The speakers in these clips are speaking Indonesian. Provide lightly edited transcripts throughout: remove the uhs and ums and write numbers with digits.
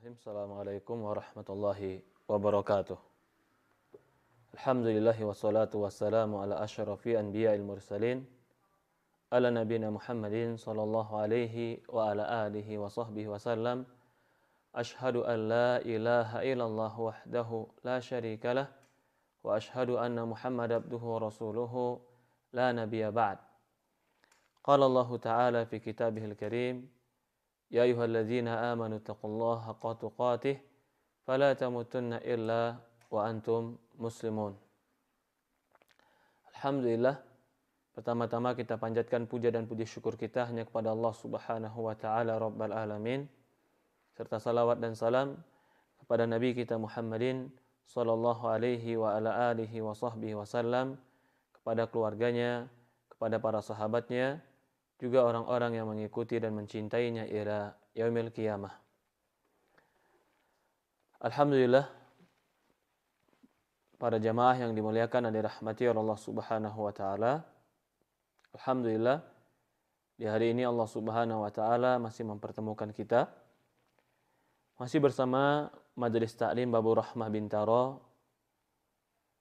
Bismillahirrahmanirrahim. Assalamualaikum warahmatullahi wabarakatuh. Alhamdulillahi wassalatu wassalamu ala asyrafil anbiya'il mursalin ala nabiyina Muhammadin sallallahu alaihi wa ala alihi wa sahbihi wasallam. Ashhadu an la ilaha illallah wahdahu la syarikalah wa ashhadu anna Muhammad abduhu wa rasuluhu la nabiyya ba'd. Qala Allah ta'ala fi kitabihil karim, Ya ayyuhalladzina amanu taqullaha haqqa tuqatih fala tamutunna illa wa antum muslimun. Alhamdulillah, pertama-tama kita panjatkan puja dan puji syukur kita hanya kepada Allah Subhanahu wa taala Rabbal alamin, serta salawat dan salam kepada Nabi kita Muhammadin sallallahu alaihi wa ala alihi wa sahbihi wasallam, kepada keluarganya, kepada para sahabatnya, juga orang-orang yang mengikuti dan mencintainya ila yaumil qiyamah. Alhamdulillah, para jamaah yang dimuliakan dan dirahmati oleh Allah Subhanahu wa taala. Alhamdulillah, di hari ini Allah Subhanahu wa taala masih mempertemukan kita masih bersama Majelis Ta'lim Babur Rahmah Bintaro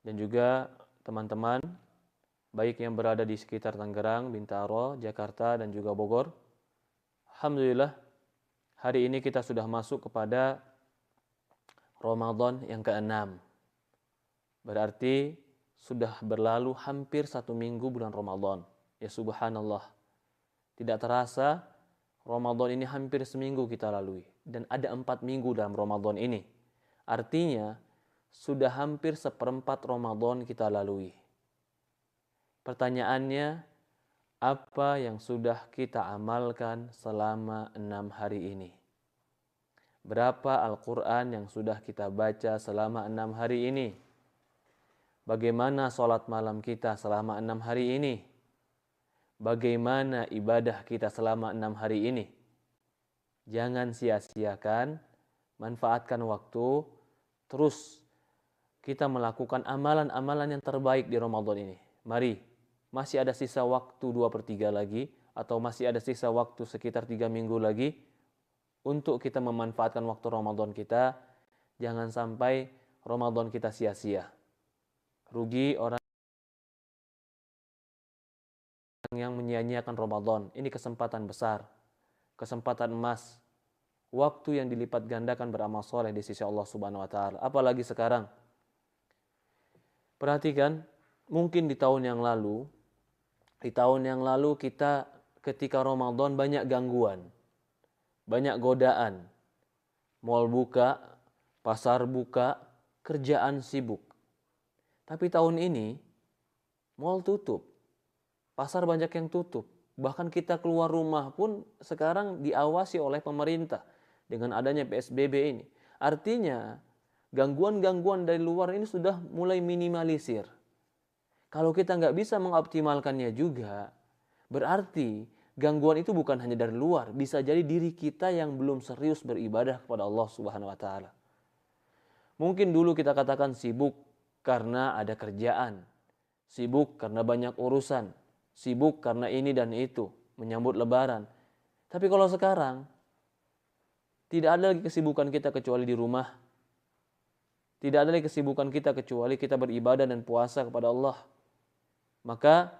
dan juga teman-teman baik yang berada di sekitar Tangerang, Bintaro, Jakarta, dan juga Bogor. Alhamdulillah, hari ini kita sudah masuk kepada Ramadan yang ke-6. Berarti sudah berlalu hampir 1 minggu bulan Ramadan. Ya subhanallah. Tidak terasa Ramadan ini hampir seminggu kita lalui. Dan ada 4 minggu dalam Ramadan ini. Artinya sudah hampir 1/4 Ramadan kita lalui. Pertanyaannya, apa yang sudah kita amalkan selama 6 hari ini? Berapa Al-Quran yang sudah kita baca selama 6 hari ini? Bagaimana sholat malam kita selama 6 hari ini? Bagaimana ibadah kita selama 6 hari ini? Jangan sia-siakan, manfaatkan waktu, terus kita melakukan amalan-amalan yang terbaik di Ramadan ini. Mari. Masih ada sisa waktu 2/3 lagi, atau masih ada sisa waktu sekitar 3 minggu lagi untuk kita memanfaatkan waktu Ramadan kita. Jangan sampai Ramadan kita sia-sia. Rugi orang yang menyia-nyiakan Ramadan. Ini kesempatan besar, kesempatan emas, waktu yang dilipat gandakan beramal soleh di sisi Allah Subhanahu wa taala. Apalagi sekarang. Perhatikan, mungkin di tahun yang lalu kita ketika Ramadan banyak gangguan, banyak godaan. Mal buka, pasar buka, kerjaan sibuk. Tapi tahun ini mal tutup, pasar banyak yang tutup. Bahkan kita keluar rumah pun sekarang diawasi oleh pemerintah dengan adanya PSBB ini. Artinya gangguan-gangguan dari luar ini sudah mulai minimalisir. Kalau kita nggak bisa mengoptimalkannya juga, berarti gangguan itu bukan hanya dari luar, bisa jadi diri kita yang belum serius beribadah kepada Allah Subhanahu wa taala. Mungkin dulu kita katakan sibuk karena ada kerjaan, sibuk karena banyak urusan, sibuk karena ini dan itu, menyambut lebaran. Tapi kalau sekarang, tidak ada lagi kesibukan kita kecuali di rumah. Tidak ada lagi kesibukan kita kecuali kita beribadah dan puasa kepada Allah. Maka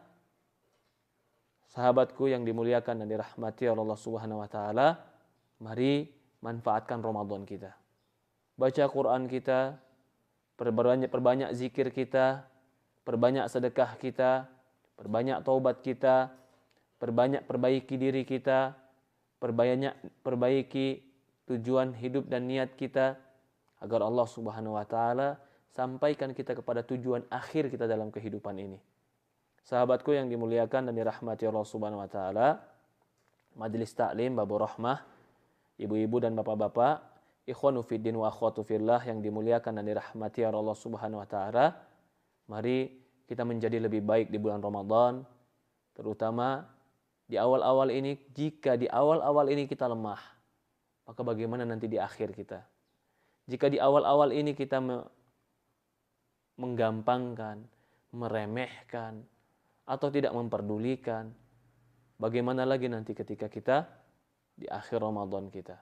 sahabatku yang dimuliakan dan dirahmati oleh Allah Subhanahu wa taala, mari manfaatkan Ramadan kita. Baca Quran kita, perbanyak zikir kita, perbanyak sedekah kita, perbanyak taubat kita, perbaiki diri kita, perbaiki tujuan hidup dan niat kita agar Allah Subhanahu wa taala sampaikan kita kepada tujuan akhir kita dalam kehidupan ini. Sahabatku yang dimuliakan dan dirahmati Allah Subhanahu wa taala, Majelis Ta'lim Babur Rahmah, ibu-ibu dan bapak-bapak, ikhwanu fiddin wa akhwatu fillah yang dimuliakan dan dirahmati Allah Subhanahu wa taala, mari kita menjadi lebih baik di bulan Ramadan, terutama di awal-awal ini. Jika di awal-awal ini kita lemah, maka bagaimana nanti di akhir kita? Jika di awal-awal ini kita menggampangkan, meremehkan, atau tidak memperdulikan, bagaimana lagi nanti ketika kita di akhir Ramadan kita?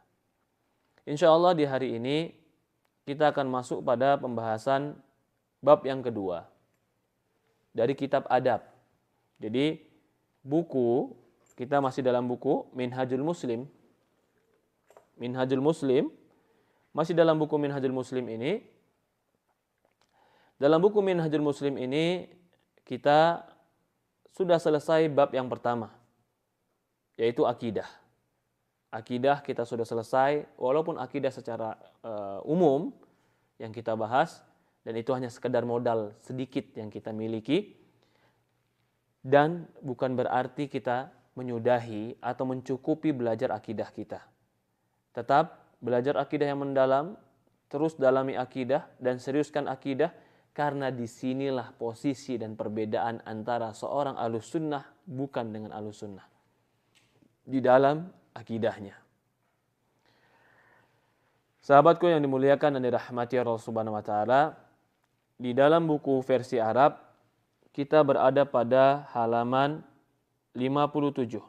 Insya Allah di hari ini kita akan masuk pada pembahasan bab yang kedua dari kitab adab. Jadi buku, kita masih dalam buku Minhajul Muslim. Minhajul Muslim, masih dalam buku Minhajul Muslim ini. Dalam buku Minhajul Muslim ini kita sudah selesai bab yang pertama, yaitu akidah. Akidah kita sudah selesai, walaupun akidah secara umum yang kita bahas, dan itu hanya sekedar modal sedikit yang kita miliki, dan bukan berarti kita menyudahi atau mencukupi belajar akidah kita. Tetap belajar akidah yang mendalam, terus dalami akidah dan seriuskan akidah, karena disinilah posisi dan perbedaan antara seorang ahlus sunnah bukan dengan ahlus sunnah. Di dalam akidahnya. Sahabatku yang dimuliakan dan dirahmati Allah Subhanahu wa taala, di dalam buku versi Arab kita berada pada halaman 57.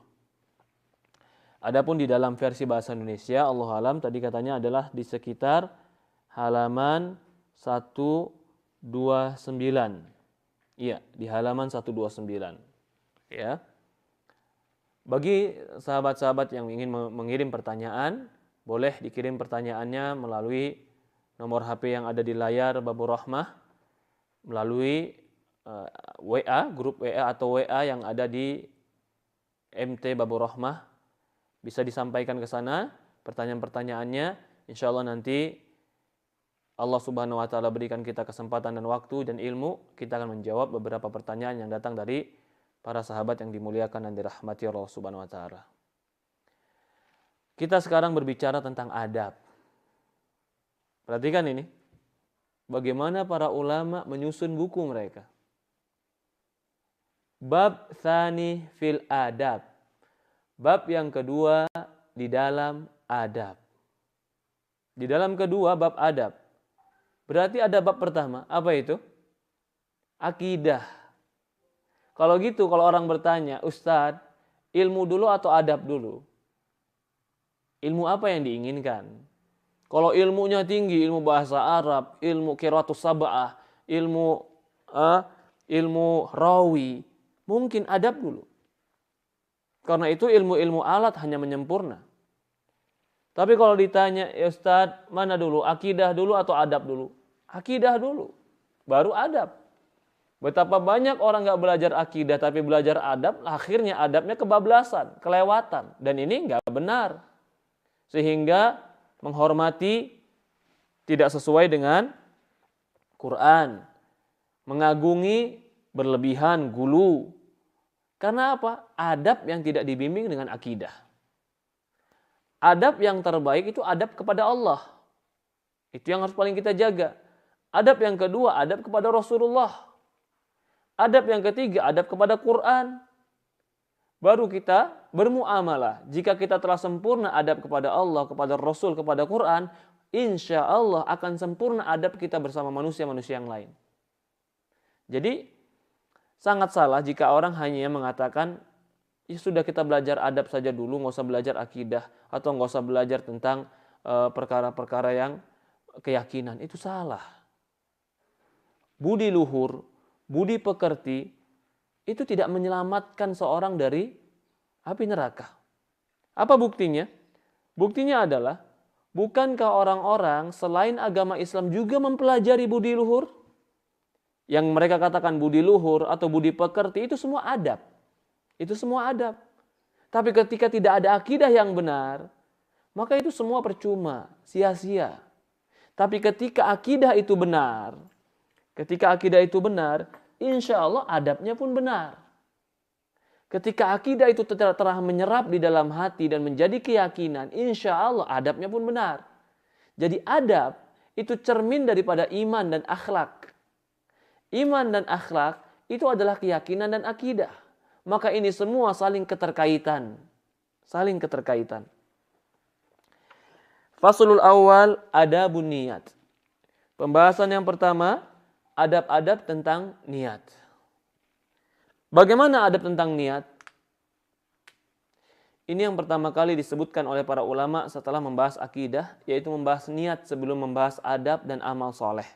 Adapun di dalam versi bahasa Indonesia, Allah alam tadi katanya adalah di sekitar halaman 129. Iya, di halaman 129. Ya. Bagi sahabat-sahabat yang ingin mengirim pertanyaan, boleh dikirim pertanyaannya melalui nomor HP yang ada di layar Babur Rahmah, melalui WA, grup WA atau WA yang ada di MT Babur Rahmah. Bisa disampaikan ke sana pertanyaan-pertanyaannya. Insya Allah nanti Allah Subhanahu wa taala berikan kita kesempatan dan waktu dan ilmu, kita akan menjawab beberapa pertanyaan yang datang dari para sahabat yang dimuliakan dan dirahmati Allah Subhanahu wa taala. Kita sekarang berbicara tentang adab. Perhatikan ini. Bagaimana para ulama menyusun buku mereka. Bab tsani fil adab. Bab yang kedua di dalam adab. Di dalam kedua bab adab. Berarti ada bab pertama. Apa itu? Akidah. Kalau gitu, kalau orang bertanya, Ustadz, ilmu dulu atau adab dulu? Ilmu apa yang diinginkan? Kalau ilmunya tinggi, ilmu bahasa Arab, ilmu qiraatus sab'ah, ilmu rawi, mungkin adab dulu. Karena itu ilmu-ilmu alat hanya menyempurna. Tapi kalau ditanya, ya Ustadz, mana dulu? Akidah dulu atau adab dulu? Akidah dulu, baru adab. Betapa banyak orang gak belajar akidah tapi belajar adab, akhirnya adabnya kebablasan, kelewatan. Dan ini gak benar. Sehingga menghormati tidak sesuai dengan Quran. Mengagungi berlebihan, gulu. Karena apa? Adab yang tidak dibimbing dengan akidah. Adab yang terbaik itu adab kepada Allah. Itu yang harus paling kita jaga. Adab yang kedua, adab kepada Rasulullah. Adab yang ketiga, adab kepada Quran. Baru kita bermuamalah. Jika kita telah sempurna adab kepada Allah, kepada Rasul, kepada Quran, insya Allah akan sempurna adab kita bersama manusia-manusia yang lain. Jadi, sangat salah jika orang hanya mengatakan, ya sudah kita belajar adab saja dulu, nggak usah belajar akidah, atau nggak usah belajar tentang perkara-perkara yang keyakinan. Itu salah. Budi luhur, budi pekerti, itu tidak menyelamatkan seorang dari api neraka. Apa buktinya? Buktinya adalah, bukankah orang-orang selain agama Islam juga mempelajari budi luhur? Yang mereka katakan budi luhur atau budi pekerti itu semua adab. Itu semua adab. Tapi ketika tidak ada akidah yang benar, maka itu semua percuma, sia-sia. Tapi ketika akidah itu benar, insya Allah adabnya pun benar. Ketika akidah itu telah menyerap di dalam hati dan menjadi keyakinan, insya Allah adabnya pun benar. Jadi adab itu cermin daripada iman dan akhlak. Iman dan akhlak itu adalah keyakinan dan akidah. Maka ini semua saling keterkaitan. Saling keterkaitan. Faslul awal adabun niyat. Pembahasan yang pertama, adab-adab tentang niat. Bagaimana adab tentang niat? Ini yang pertama kali disebutkan oleh para ulama setelah membahas akidah, yaitu membahas niat sebelum membahas adab dan amal soleh.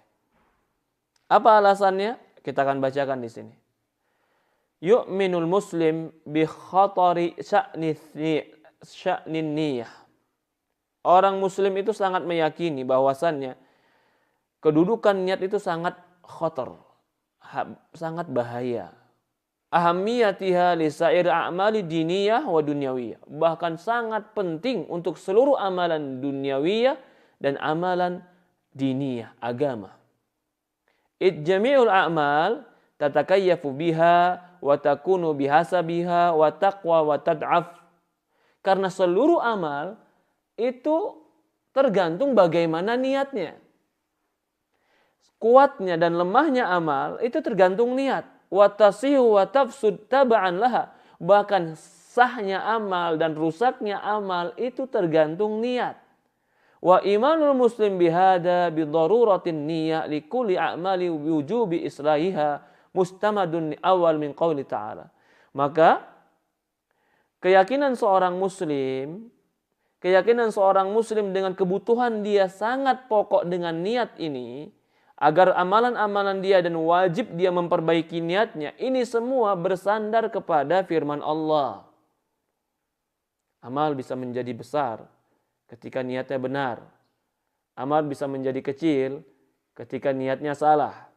Apa alasannya? Kita akan bacakan di sini. Yu'minul muslim bi khatari sya'nin niyah. Orang muslim itu sangat meyakini bahwasannya kedudukan niat itu sangat khatar, sangat bahaya. Ahamiyatiha li sa'ir a'mali diniyah wa dunyawiyah. Bahkan sangat penting untuk seluruh amalan dunyawiyah dan amalan diniyah, agama. Jami'ul a'mal tatakayyafu biha wa takunu bihasabiha wa taqwa wa tad'af. Karena seluruh amal itu tergantung bagaimana niatnya. Kuatnya dan lemahnya amal itu tergantung niat. Wa tasihu wa tafsud taba'an laha. Bahkan sahnya amal dan rusaknya amal itu tergantung niat. Wa imanul muslim bihada bidaruratin niyah likulli a'mali wujubi islahiha mustamadun awal min qawli ta'ala. Maka keyakinan seorang muslim dengan kebutuhan dia sangat pokok dengan niat ini, agar amalan-amalan dia dan wajib dia memperbaiki niatnya, ini semua bersandar kepada firman Allah. Amal bisa menjadi besar ketika niatnya benar. Amal bisa menjadi kecil ketika niatnya salah.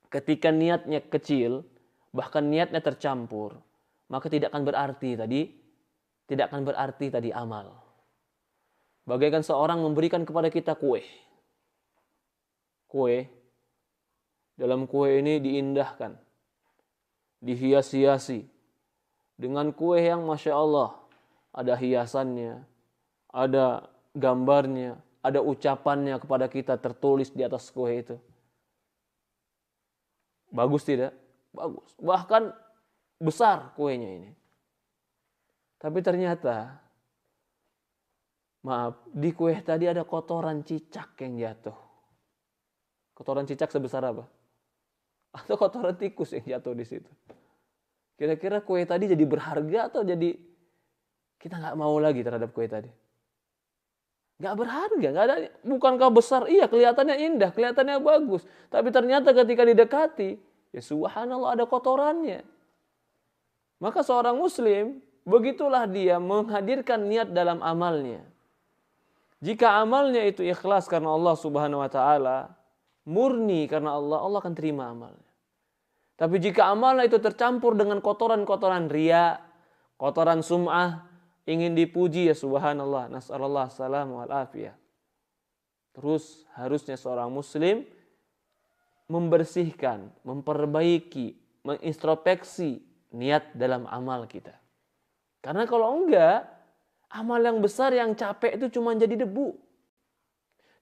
Ketika niatnya kecil, bahkan niatnya tercampur, maka tidak akan berarti tadi amal. Bagaikan seorang memberikan kepada kita kue. Dalam kue ini diindahkan, dihias-hiasi dengan kue yang Masya Allah, ada hiasannya, ada gambarnya, ada ucapannya kepada kita tertulis di atas kue itu. Bagus tidak? Bagus. Bahkan besar kuenya ini. Tapi ternyata, maaf, di kue tadi ada kotoran cicak yang jatuh. Kotoran cicak sebesar apa? Atau kotoran tikus yang jatuh di situ. Kira-kira kue tadi jadi berharga atau jadi kita nggak mau lagi terhadap kue tadi? Nggak berharga, nggak ada. Bukankah besar? Iya, kelihatannya indah, kelihatannya bagus. Tapi ternyata ketika didekati, ya subhanallah ada kotorannya. Maka seorang muslim, begitulah dia menghadirkan niat dalam amalnya. Jika amalnya itu ikhlas karena Allah Subhanahu wa taala, murni karena Allah, Allah akan terima amalnya. Tapi jika amalnya itu tercampur dengan kotoran-kotoran riya, kotoran sum'ah, ingin dipuji, ya subhanallah, nas'alullah salam wal afiyah. Terus harusnya seorang muslim membersihkan, memperbaiki, mengintrospeksi niat dalam amal kita. Karena kalau enggak, amal yang besar yang capek itu cuma jadi debu.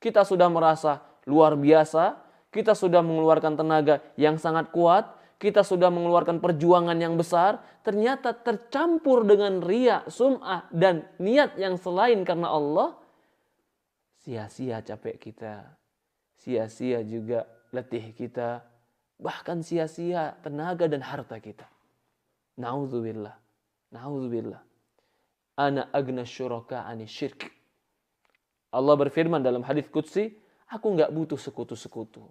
Kita sudah merasa luar biasa, kita sudah mengeluarkan tenaga yang sangat kuat, kita sudah mengeluarkan perjuangan yang besar, ternyata tercampur dengan riya, sum'ah, dan niat yang selain karena Allah, sia-sia capek kita, sia-sia juga letih kita, bahkan sia-sia tenaga dan harta kita. Na'udzubillah, na'udzubillah. Ana agna syuraka ani syirk. Allah berfirman dalam hadis qudsi, aku enggak butuh sekutu-sekutu.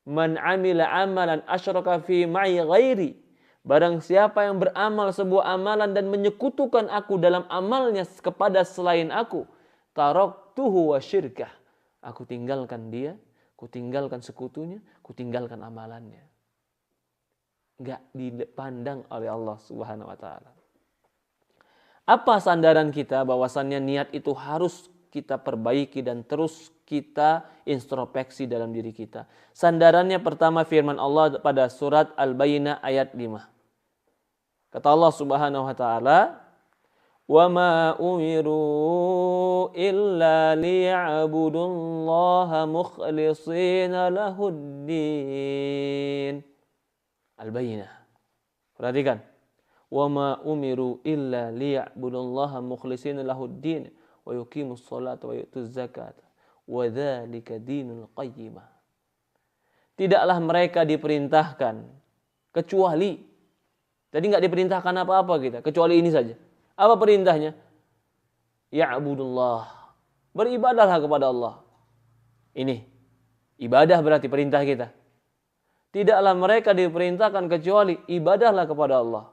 Man amila amalan asyraka fi ma'i ghairi. Barang siapa yang beramal sebuah amalan dan menyekutukan aku dalam amalnya kepada selain aku, taraktuhu wa syirkah. Aku tinggalkan dia, aku tinggalkan sekutunya, aku tinggalkan amalannya. Enggak dipandang oleh Allah Subhanahu wa taala. Apa sandaran kita bahwasannya niat itu harus kita perbaiki dan terus kita introspeksi dalam diri kita. Sandarannya pertama firman Allah pada surat Al-Bayyinah ayat 5. Kata Allah Subhanahu wa taala, "Wa ma umiru illa liya'budullaha mukhlishina lahud-din." Al-Bayyinah. Perhatikan. "Wa ma umiru illa liya'budullaha mukhlishina lahud-din wa yuqimus sholata wa yutuz zakata wa dzalika dinul qayyimah." Tidaklah mereka diperintahkan kecuali, jadi enggak diperintahkan apa-apa kita kecuali ini saja. Apa perintahnya? Ya'budullah. Beribadahlah kepada Allah. Ini ibadah berarti perintah kita. Tidaklah mereka diperintahkan kecuali ibadahlah kepada Allah.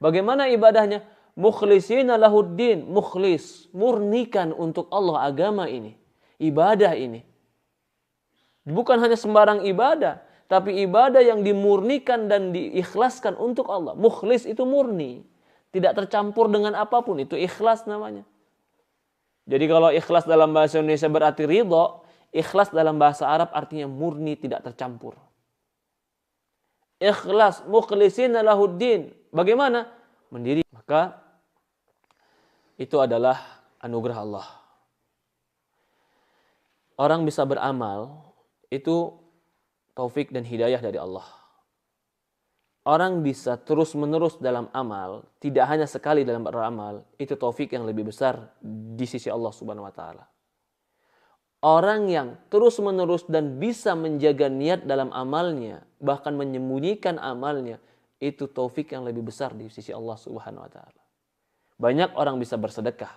Bagaimana ibadahnya? Mukhlishina lahuddin, mukhlis, murnikan untuk Allah agama ini, ibadah ini. Bukan hanya sembarang ibadah, tapi ibadah yang dimurnikan dan diikhlaskan untuk Allah. Mukhlis itu murni, tidak tercampur dengan apapun, itu ikhlas namanya. Jadi kalau ikhlas dalam bahasa Indonesia berarti ridho, ikhlas dalam bahasa Arab artinya murni, tidak tercampur. Ikhlas, mukhlishina lahuddin. Bagaimana? Mendiri. Maka itu adalah anugerah Allah. Orang bisa beramal, itu taufik dan hidayah dari Allah. Orang bisa terus-menerus dalam amal, tidak hanya sekali dalam beramal, itu taufik yang lebih besar di sisi Allah Subhanahu wa taala. Orang yang terus-menerus dan bisa menjaga niat dalam amalnya, bahkan menyembunyikan amalnya, itu taufik yang lebih besar di sisi Allah Subhanahu wa taala. Banyak orang bisa bersedekah,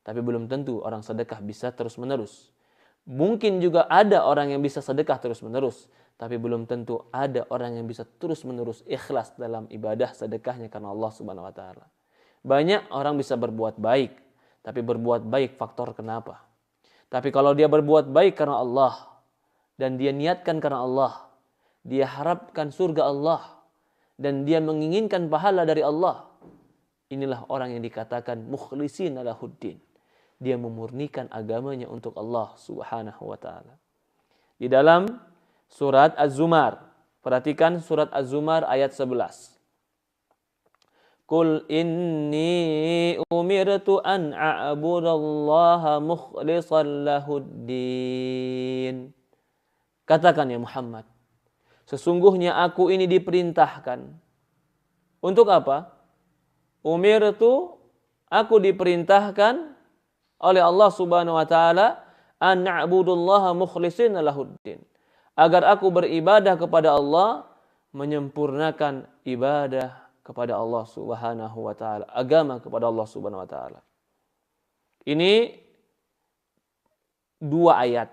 tapi belum tentu orang sedekah bisa terus-menerus. Mungkin juga ada orang yang bisa sedekah terus-menerus, tapi belum tentu ada orang yang bisa terus-menerus ikhlas dalam ibadah sedekahnya karena Allah Subhanahu wa taala. Banyak orang bisa berbuat baik, tapi berbuat baik faktor kenapa? Tapi kalau dia berbuat baik karena Allah dan dia niatkan karena Allah, dia harapkan surga Allah dan dia menginginkan pahala dari Allah, inilah orang yang dikatakan mukhlishina lahuddin. Dia memurnikan agamanya untuk Allah Subhanahu wa taala. Di dalam surat Az-Zumar, perhatikan surat Az-Zumar ayat 11. Qul inni umirtu an a'budallaha mukhlishan lahuddin. Katakan ya Muhammad, sesungguhnya aku ini diperintahkan. Untuk apa? Umirtu, aku diperintahkan oleh Allah Subhanahu wa taala an na'budullaha mukhlishina lahuddin. Agar aku beribadah kepada Allah, menyempurnakan ibadah kepada Allah Subhanahu wa taala, agama kepada Allah Subhanahu wa taala. Ini dua ayat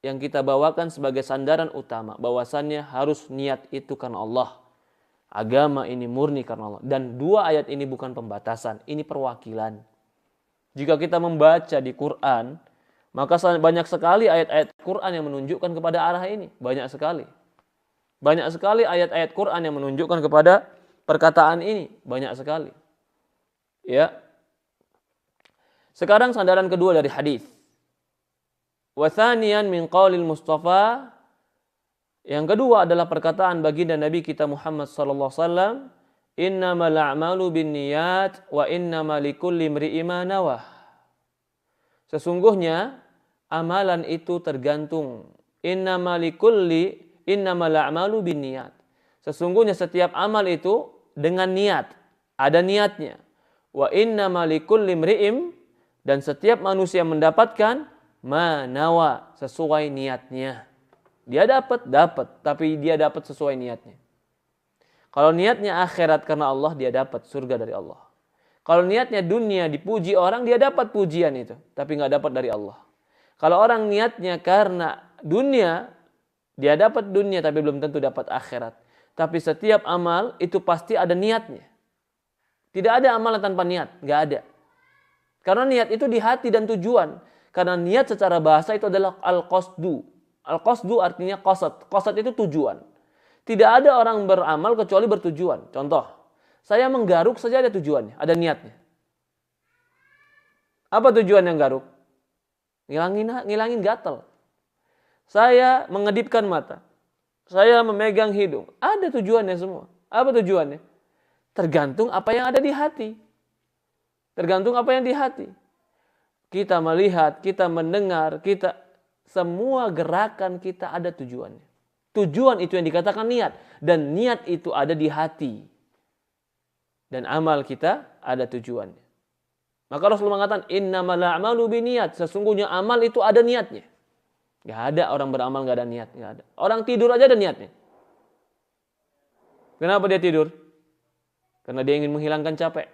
yang kita bawakan sebagai sandaran utama bahwasannya harus niat itu karena Allah. Agama ini murni karena Allah. Dan dua ayat ini bukan pembatasan, ini perwakilan. Jika kita membaca di Quran, maka banyak sekali ayat-ayat Quran yang menunjukkan kepada arah ini. Banyak sekali. Banyak sekali ayat-ayat Quran yang menunjukkan kepada perkataan ini. Banyak sekali. Ya. Sekarang sandaran kedua dari hadis. Wa thaniyan min qaulil Mustafa. Yang kedua adalah perkataan baginda Nabi kita Muhammad sallallahu alaihi wasallam, innamal a'malu binniyat wa innamal likulli imri'in ma nawah. Sesungguhnya amalan itu tergantung. Innamal a'malu binniyat. Sesungguhnya setiap amal itu dengan niat, ada niatnya. Wa innamal likulli imri'in, dan setiap manusia mendapatkan ma nawa, sesuai niatnya. Dia dapat, tapi dia dapat sesuai niatnya. Kalau niatnya akhirat karena Allah, dia dapat surga dari Allah. Kalau niatnya dunia, dipuji orang, dia dapat pujian itu, tapi nggak dapat dari Allah. Kalau orang niatnya karena dunia, dia dapat dunia, tapi belum tentu dapat akhirat. Tapi setiap amal itu pasti ada niatnya. Tidak ada amalan tanpa niat, nggak ada. Karena niat itu di hati dan tujuan. Karena niat secara bahasa itu adalah al-qasdu. Al-qasdu artinya qasad. Qasad itu tujuan. Tidak ada orang beramal kecuali bertujuan. Contoh, saya menggaruk saja ada tujuannya, ada niatnya. Apa tujuan yang garuk? Ngilangin gatal. Saya mengedipkan mata. Saya memegang hidung. Ada tujuannya semua. Apa tujuannya? Tergantung apa yang ada di hati. Tergantung apa yang di hati. Kita melihat, kita mendengar, semua gerakan kita ada tujuannya. Tujuan itu yang dikatakan niat. Dan niat itu ada di hati. Dan amal kita ada tujuannya. Maka Rasulullah mengatakan, innamal a'malu binniyat. Sesungguhnya amal itu ada niatnya. Gak ada orang beramal gak ada niat. Gak ada. Orang tidur aja ada niatnya. Kenapa dia tidur? Karena dia ingin menghilangkan capek.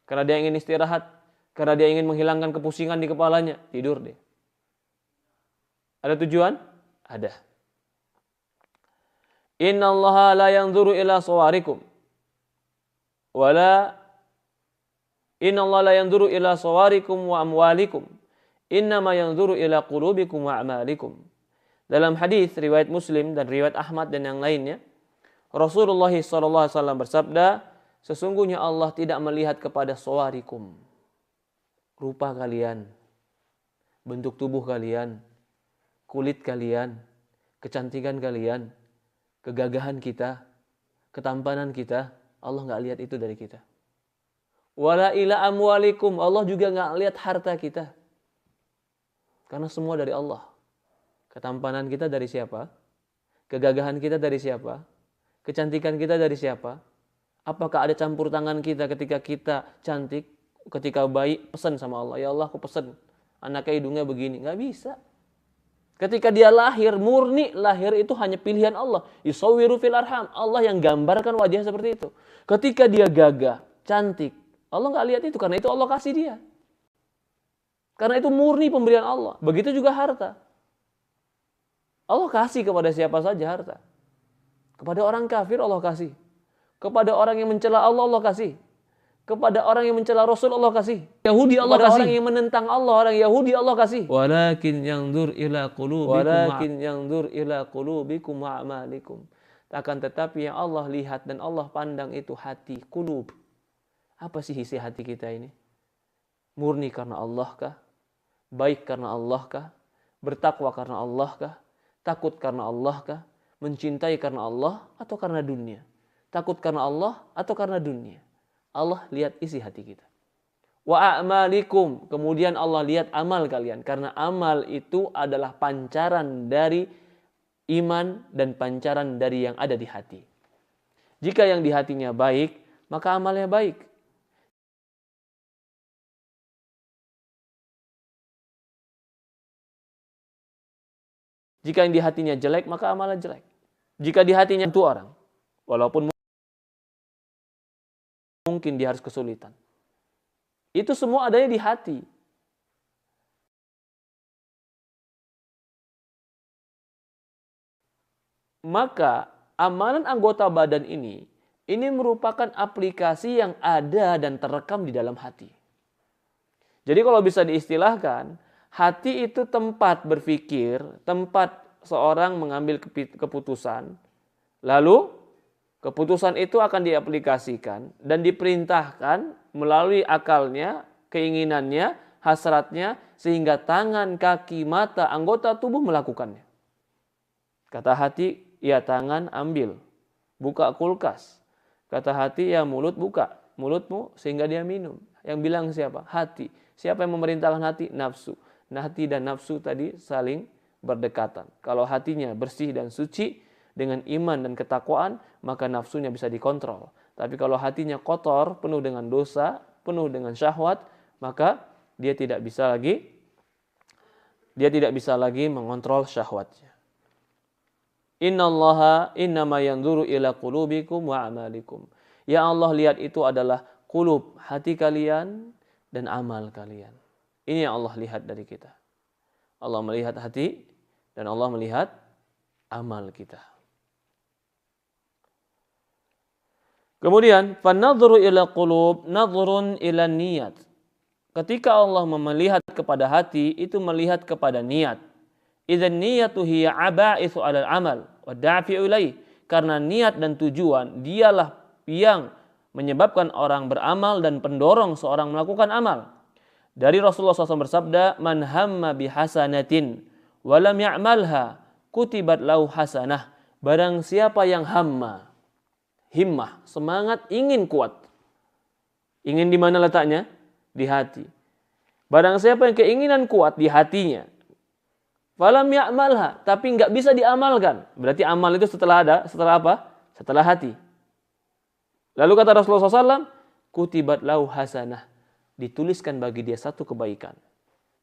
Karena dia ingin istirahat, karena dia ingin menghilangkan kepusingan di kepalanya, tidur dia. Ada tujuan? Ada. Innallaha la yanzuru ila sawarikum wala innallaha la yanzuru ila sawarikum wa amwalikum innama yanzuru ila qulubikum wa a'malikum. Dalam hadis riwayat Muslim dan riwayat Ahmad dan yang lainnya, Rasulullah SAW bersabda, sesungguhnya Allah tidak melihat kepada sawarikum, rupa kalian, bentuk tubuh kalian, kulit kalian, kecantikan kalian, kegagahan kita, ketampanan kita. Allah nggak lihat itu dari kita. Wala ila amwalikum, Allah juga nggak lihat harta kita. Karena semua dari Allah. Ketampanan kita dari siapa? Kegagahan kita dari siapa? Kecantikan kita dari siapa? Apakah ada campur tangan kita ketika kita cantik, ketika bayi, pesan sama Allah, ya Allah aku pesan anaknya hidungnya begini? Nggak bisa. Ketika dia lahir, murni lahir itu hanya pilihan Allah. Yusawwiru fil arham, Allah yang gambarkan wajah seperti itu. Ketika dia gagah, cantik, Allah nggak lihat itu, karena itu Allah kasih dia. Karena itu murni pemberian Allah. Begitu juga harta. Allah kasih kepada siapa saja harta. Kepada orang kafir Allah kasih. Kepada orang yang mencela Allah, Allah kasih. Kepada orang yang mencela Rasul, Allah kasih. Yahudi Allah kasih. Kepada orang yang menentang Allah, orang Yahudi Allah kasih. Walakin yanzur ila qulubikum wa a'malikum. Akan tetapi yang Allah lihat dan Allah pandang itu hati, qulub. Apa sih isi hati kita ini? Murni karena Allah kah? Baik karena Allah kah? Bertakwa karena Allah kah? Takut karena Allah kah? Mencintai karena Allah atau karena dunia? Takut karena Allah atau karena dunia? Allah lihat isi hati kita. Wa a'malikum, kemudian Allah lihat amal kalian, karena amal itu adalah pancaran dari iman dan pancaran dari yang ada di hati. Jika yang di hatinya baik, maka amalnya baik. Jika yang di hatinya jelek, maka amalnya jelek. Jika di hatinya itu orang, walaupun mungkin dia harus kesulitan. Itu semua adanya di hati. Maka amalan anggota badan ini merupakan aplikasi yang ada dan terekam di dalam hati. Jadi kalau bisa diistilahkan, hati itu tempat berpikir, tempat seorang mengambil keputusan, lalu keputusan itu akan diaplikasikan dan diperintahkan melalui akalnya, keinginannya, hasratnya, sehingga tangan, kaki, mata, anggota tubuh melakukannya. Kata hati, ya tangan ambil, buka kulkas. Kata hati, ya mulut buka, mulutmu sehingga dia minum. Yang bilang siapa? Hati. Siapa yang memerintahkan hati? Nafsu. Nah, hati dan nafsu tadi saling berdekatan. Kalau hatinya bersih dan suci dengan iman dan ketakwaan, maka nafsunya bisa dikontrol. Tapi kalau hatinya kotor, penuh dengan dosa, penuh dengan syahwat, maka dia tidak bisa lagi mengontrol syahwatnya. Innallaha innama yanzuru ila qulubikum wa amalikum. Ya Allah lihat itu adalah qulub, hati kalian dan amal kalian. Ini yang Allah lihat dari kita. Allah melihat hati dan Allah melihat amal kita. Kemudian, fanadhuru ila qulub nadhrun ila niyat. Ketika Allah melihat kepada hati, itu melihat kepada niat. Idzan niyatu hiya aba'ithu 'alal amal wa dafi'u ilaih. Karena niat dan tujuan dialah yang menyebabkan orang beramal dan pendorong seorang melakukan amal. Dari Rasulullah SAW bersabda, man hamma bihasanatin walam ya'malha kutibat lahu hasanah. Barang siapa yang himmah, semangat, ingin kuat. Ingin di mana letaknya? Di hati. Barang siapa yang keinginan kuat di hatinya, walam ya'malha, tapi nggak bisa diamalkan. Berarti amal itu setelah apa? Setelah hati. Lalu kata Rasulullah SAW, kutibat lahu hasanah. Dituliskan bagi dia satu kebaikan.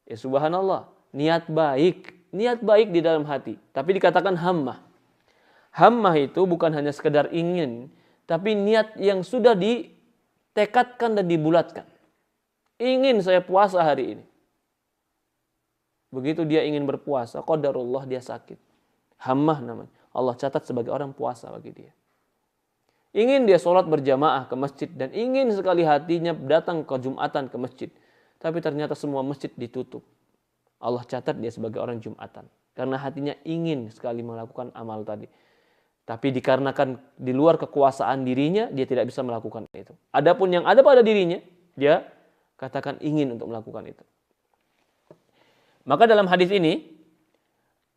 Ya subhanallah, niat baik di dalam hati. Tapi dikatakan hammah. Hammah itu bukan hanya sekedar ingin, tapi niat yang sudah ditekadkan dan dibulatkan. Ingin saya puasa hari ini. Begitu dia ingin berpuasa, qadarullah dia sakit. Hammah namanya. Allah catat sebagai orang puasa bagi dia. Ingin dia sholat berjamaah ke masjid dan ingin sekali hatinya datang ke Jumatan ke masjid. Tapi ternyata semua masjid ditutup. Allah catat dia sebagai orang Jumatan. Karena hatinya ingin sekali melakukan amal tadi. Tapi dikarenakan di luar kekuasaan dirinya, dia tidak bisa melakukan itu. Adapun yang ada pada dirinya, dia katakan ingin untuk melakukan itu. Maka dalam hadis ini,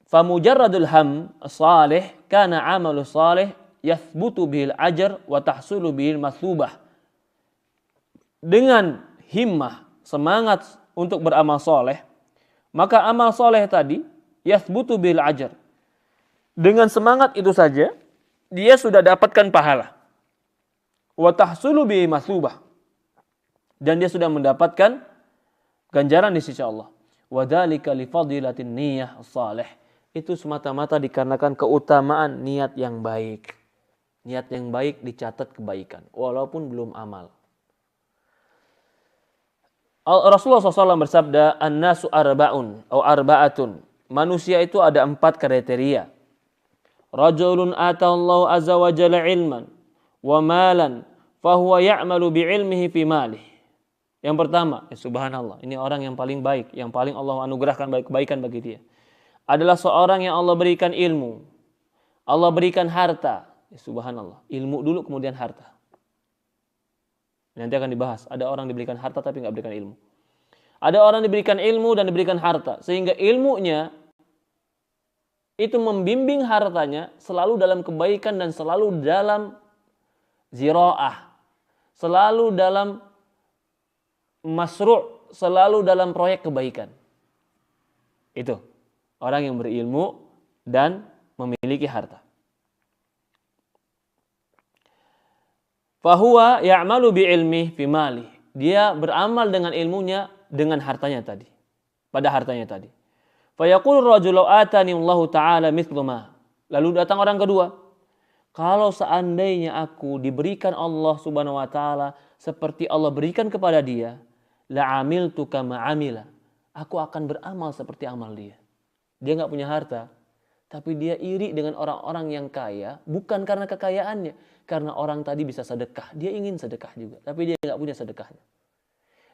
famujarradul ham salih kana amalu salih yathbutu bihil ajar wa tahsulu bihil mathubah. Dengan himmah, semangat untuk beramal soleh, maka amal soleh tadi yathbutu bihil ajar. Dengan semangat itu saja, dia sudah dapatkan pahala. Wa tahsulu bihil mathubah. Dan dia sudah mendapatkan ganjaran di sisi Allah. Wa dzalika li fadilatin niyyah salih. Itu semata-mata dikarenakan keutamaan niat yang baik. Niat yang baik dicatat kebaikan, walaupun belum amal. Rasulullah SAW bersabda, An-nasu arba'un, atau arba'atun. Manusia itu ada 4 kriteria. Rajulun atallahu azza wa jalla ilman, wa malan, fahuwa ya'malu bi'ilmihi fi malih. Yang pertama, subhanallah, ini orang yang paling baik, yang paling Allah anugerahkan kebaikan bagi dia. Adalah seorang yang Allah berikan ilmu, Allah berikan harta. Subhanallah, ilmu dulu kemudian harta. Nanti akan dibahas, ada orang diberikan harta tapi nggak berikan ilmu. Ada orang diberikan ilmu dan diberikan harta, sehingga ilmunya itu membimbing hartanya selalu dalam kebaikan dan selalu dalam ziraah, selalu dalam masru', selalu dalam proyek kebaikan. Itu orang yang berilmu dan memiliki harta. Fahuwa ya'malu bi'ilmih fi malih. Dia beramal dengan ilmunya dengan hartanya tadi. Pada hartanya tadi. Fayaqulu rajulu atani Allah Ta'ala mithlu ma. Lalu datang orang kedua. Kalau seandainya aku diberikan Allah Subhanahu wa taala seperti Allah berikan kepada dia, la'amiltu kama amila. Aku akan beramal seperti amal dia. Dia enggak punya harta, tapi dia iri dengan orang-orang yang kaya, bukan karena kekayaannya. Karena orang tadi bisa sedekah. Dia ingin sedekah juga. Tapi dia nggak punya sedekahnya.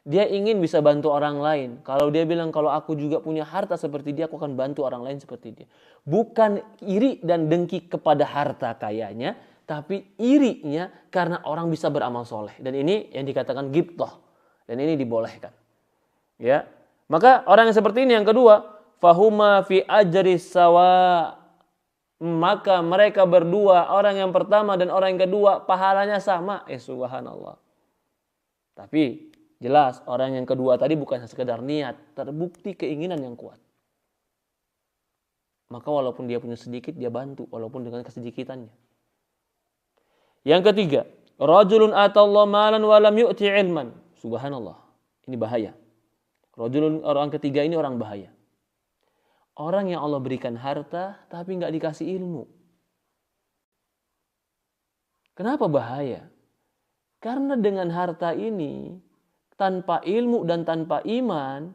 Dia ingin bisa bantu orang lain. Kalau dia bilang, kalau aku juga punya harta seperti dia, aku akan bantu orang lain seperti dia. Bukan iri dan dengki kepada harta kayanya, tapi irinya karena orang bisa beramal soleh. Dan ini yang dikatakan ghibthah. Dan ini dibolehkan. Ya, maka orang yang seperti ini yang kedua, fahuma fi ajri sawa. Maka mereka berdua, orang yang pertama dan orang yang kedua, pahalanya sama. Subhanallah. Tapi jelas orang yang kedua tadi bukan sekedar niat, terbukti keinginan yang kuat. Maka walaupun dia punya sedikit, dia bantu walaupun dengan kesedikitannya. Yang ketiga, rajulun atallahu malan wa lam yu'ti ilman. Subhanallah. Ini bahaya. Rajulun, orang ketiga ini orang bahaya. Orang yang Allah berikan harta tapi nggak dikasih ilmu. Kenapa bahaya? Karena dengan harta ini, tanpa ilmu dan tanpa iman,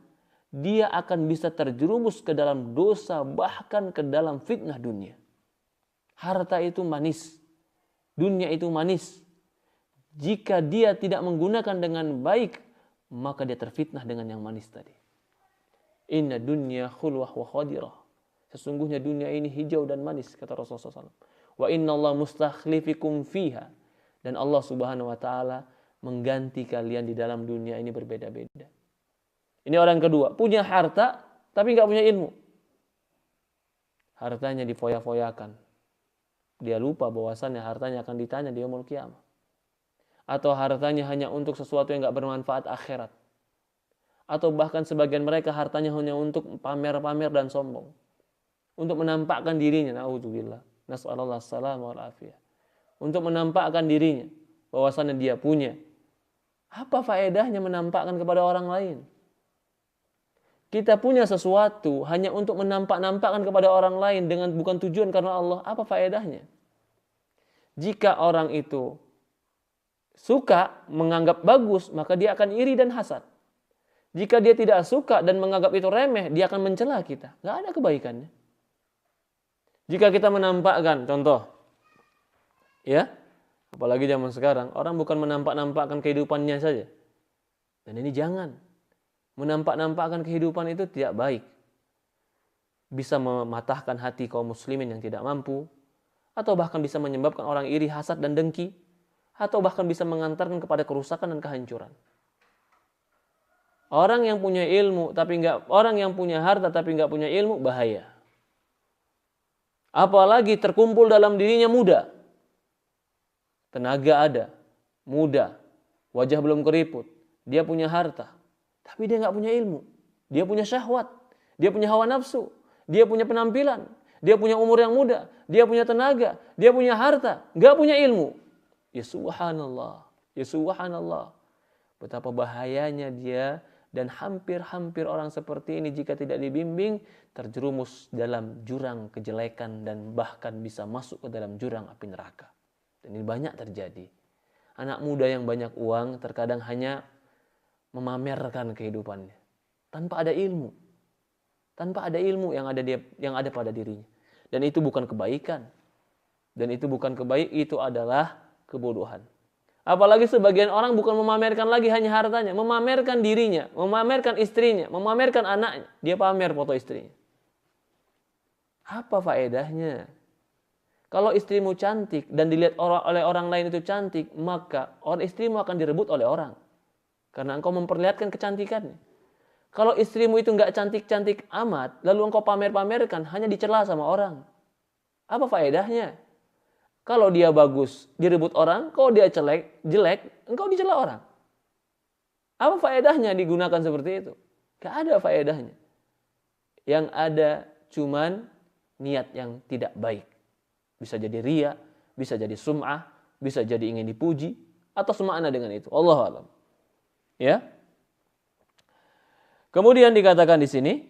dia akan bisa terjerumus ke dalam dosa, bahkan ke dalam fitnah dunia. Harta itu manis. Dunia itu manis. Jika dia tidak menggunakan dengan baik, maka dia terfitnah dengan yang manis tadi. Inna dunya khulwah wa khadirah. Sesungguhnya dunia ini hijau dan manis, kata Rasulullah SAW. Wa inna Allah mustakhlifikum fiha. Dan Allah Subhanahu wa ta'ala mengganti kalian di dalam dunia ini berbeda-beda. Ini orang kedua, punya harta tapi nggak punya ilmu. Hartanya difoya-foyakan. Dia lupa bahwasannya hartanya akan ditanya di yaumul qiyamah. Atau hartanya hanya untuk sesuatu yang nggak bermanfaat akhirat. Atau bahkan sebagian mereka hartanya hanya untuk pamer-pamer dan sombong. Untuk menampakkan dirinya. Na'udzubillah. Nas'alullah salam wal afiyah. Untuk menampakkan dirinya. Bahwasannya dia punya. Apa faedahnya menampakkan kepada orang lain? Kita punya sesuatu hanya untuk menampak-nampakkan kepada orang lain dengan bukan tujuan karena Allah. Apa faedahnya? Jika orang itu suka menganggap bagus, maka dia akan iri dan hasad. Jika dia tidak suka dan menganggap itu remeh, dia akan mencela kita. Nggak ada kebaikannya. Jika kita menampakkan, contoh, ya, apalagi zaman sekarang, orang bukan menampak-nampakkan kehidupannya saja. Dan ini jangan. Menampak-nampakkan kehidupan itu tidak baik. Bisa mematahkan hati kaum muslimin yang tidak mampu, atau bahkan bisa menyebabkan orang iri, hasad, dan dengki, atau bahkan bisa mengantarkan kepada kerusakan dan kehancuran. Orang yang punya ilmu orang yang punya harta tapi nggak punya ilmu, bahaya. Apalagi terkumpul dalam dirinya muda, tenaga ada, muda, wajah belum keriput, dia punya harta, tapi dia nggak punya ilmu, dia punya syahwat, dia punya hawa nafsu, dia punya penampilan, dia punya umur yang muda, dia punya tenaga, dia punya harta, nggak punya ilmu. Ya subhanallah, ya subhanallah. Betapa bahayanya dia. Dan hampir-hampir orang seperti ini jika tidak dibimbing terjerumus dalam jurang kejelekan dan bahkan bisa masuk ke dalam jurang api neraka. Dan ini banyak terjadi. Anak muda yang banyak uang terkadang hanya memamerkan kehidupannya tanpa ada ilmu. Tanpa ada ilmu yang ada pada dirinya. Dan itu bukan kebaikan. Dan itu bukan kebaikan, itu adalah kebodohan. Apalagi sebagian orang bukan memamerkan lagi hanya hartanya, memamerkan dirinya, memamerkan istrinya, memamerkan anaknya. Dia pamer foto istrinya. Apa faedahnya? Kalau istrimu cantik dan dilihat oleh orang lain itu cantik, maka istrimu akan direbut oleh orang. Karena engkau memperlihatkan kecantikannya. Kalau istrimu itu nggak cantik-cantik amat, lalu engkau pamer-pamerkan, hanya dicela sama orang. Apa faedahnya? Kalau dia bagus, direbut orang. Kalau dia jelek, engkau dicela orang. Apa faedahnya digunakan seperti itu? Gak ada faedahnya. Yang ada cuman niat yang tidak baik. Bisa jadi riya, bisa jadi sum'ah, bisa jadi ingin dipuji, atau semakna dengan itu. Allahu a'lam. Ya. Kemudian dikatakan di sini,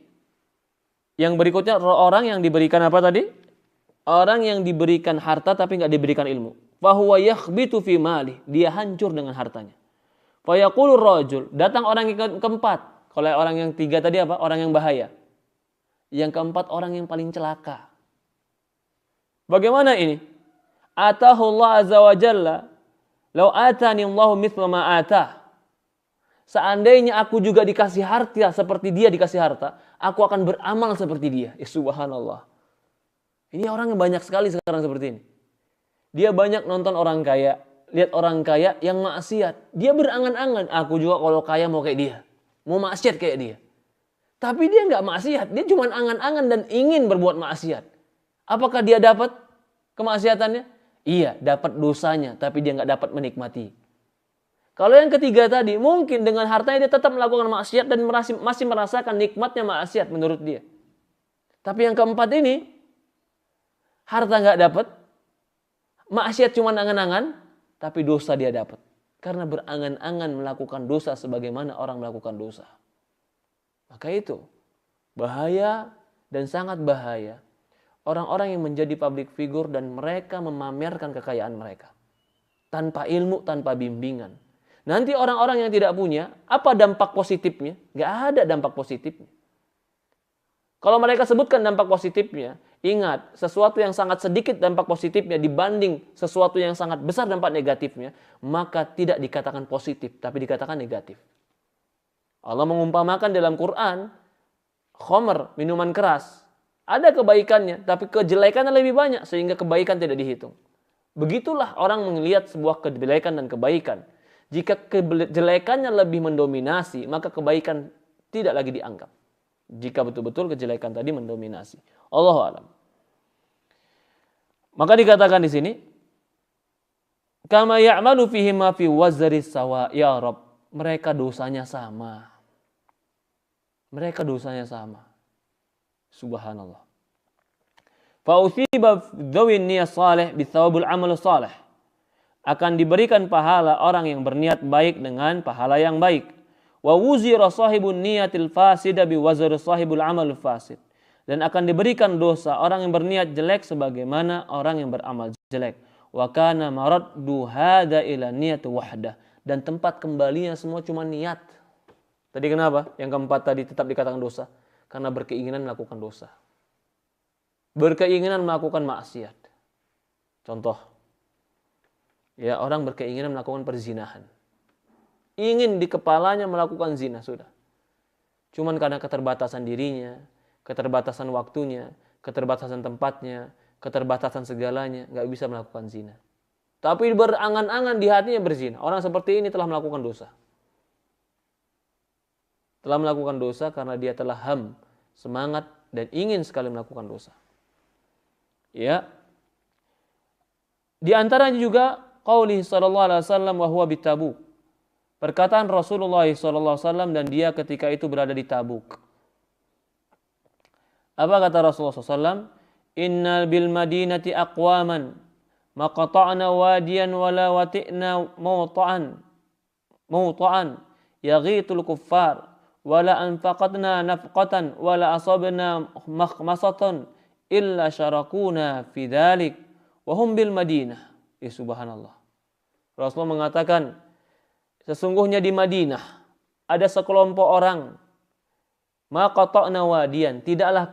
yang berikutnya orang yang diberikan apa tadi? Orang yang diberikan harta tapi nggak diberikan ilmu. Fahuwa yakhbitu fi malih. Dia hancur dengan hartanya. Fayaqulur rajul. Datang orang yang keempat. Kalau orang yang tiga tadi apa? Orang yang bahaya. Yang keempat orang yang paling celaka. Bagaimana ini? Atahullah azza wa jalla. Lau atani Allahu mithla ma atah. Seandainya aku juga dikasih harta seperti dia dikasih harta, aku akan beramal seperti dia. Ya subhanallah. Ini orang yang banyak sekali sekarang seperti ini. Dia banyak nonton orang kaya, lihat orang kaya yang maksiat. Dia berangan-angan, aku juga kalau kaya mau kayak dia. Mau maksiat kayak dia. Tapi dia nggak maksiat, dia cuma angan-angan dan ingin berbuat maksiat. Apakah dia dapat kemaksiatannya? Iya, dapat dosanya, tapi dia nggak dapat menikmati. Kalau yang ketiga tadi, mungkin dengan hartanya dia tetap melakukan maksiat dan masih merasakan nikmatnya maksiat menurut dia. Tapi yang keempat ini, harta nggak dapat, maksiat cuma angan-angan, tapi dosa dia dapat. Karena berangan-angan melakukan dosa sebagaimana orang melakukan dosa. Maka itu bahaya dan sangat bahaya orang-orang yang menjadi public figure dan mereka memamerkan kekayaan mereka tanpa ilmu, tanpa bimbingan. Nanti orang-orang yang tidak punya, apa dampak positifnya? Nggak ada dampak positifnya. Kalau mereka sebutkan dampak positifnya, ingat, sesuatu yang sangat sedikit dampak positifnya dibanding sesuatu yang sangat besar dampak negatifnya, maka tidak dikatakan positif, tapi dikatakan negatif. Allah mengumpamakan dalam Quran, khamr, minuman keras, ada kebaikannya, tapi kejelekannya lebih banyak, sehingga kebaikan tidak dihitung. Begitulah orang melihat sebuah kejelekan dan kebaikan. Jika kejelekannya lebih mendominasi, maka kebaikan tidak lagi dianggap. Jika betul-betul kejelekan tadi mendominasi. Allahu a'lam. Maka dikatakan di sini, kama ya'malu fihi ma fi wazri sawa, ya Rabb, mereka dosanya sama. Mereka dosanya sama. Subhanallah. Fa uthiba dzawin niyat salih bi thawabil amal salih. Akan diberikan pahala orang yang berniat baik dengan pahala yang baik. Wa wuzira sahibun niyatil fasida bi wazri sahibul amal fasid. Dan akan diberikan dosa orang yang berniat jelek sebagaimana orang yang beramal jelek. Wa kana maraddu hadza ila niyat wahdah. Dan tempat kembalinya semua cuma niat. Tadi kenapa? Yang keempat tadi tetap dikatakan dosa. Karena berkeinginan melakukan dosa. Berkeinginan melakukan maksiat. Contoh. Ya, orang berkeinginan melakukan perzinahan. Ingin di kepalanya melakukan zina, sudah. Cuman karena keterbatasan dirinya, keterbatasan waktunya, keterbatasan tempatnya, keterbatasan segalanya, nggak bisa melakukan zina. Tapi berangan-angan di hatinya berzina. Orang seperti ini telah melakukan dosa. Telah melakukan dosa karena dia telah semangat dan ingin sekali melakukan dosa. Ya. Di antaranya juga qauli sallallahu alaihi wasallam wa huwa bitabuk. Perkataan Rasulullah sallallahu alaihi wasallam dan dia ketika itu berada di Tabuk. Apa kata Rasulullah SAW? Innal bil madinati aqwaman maqata'na wadiyan wala wati'na mawta'an yaghitul kuffar wala anfaqatna nafqatan wala asabna makhmasatan illa syarakuna fi dhalik wa hum bil madinah. Subhanallah. Rasulullah mengatakan, sesungguhnya di Madinah ada sekelompok orang, maqata'na wadiyan, tidaklah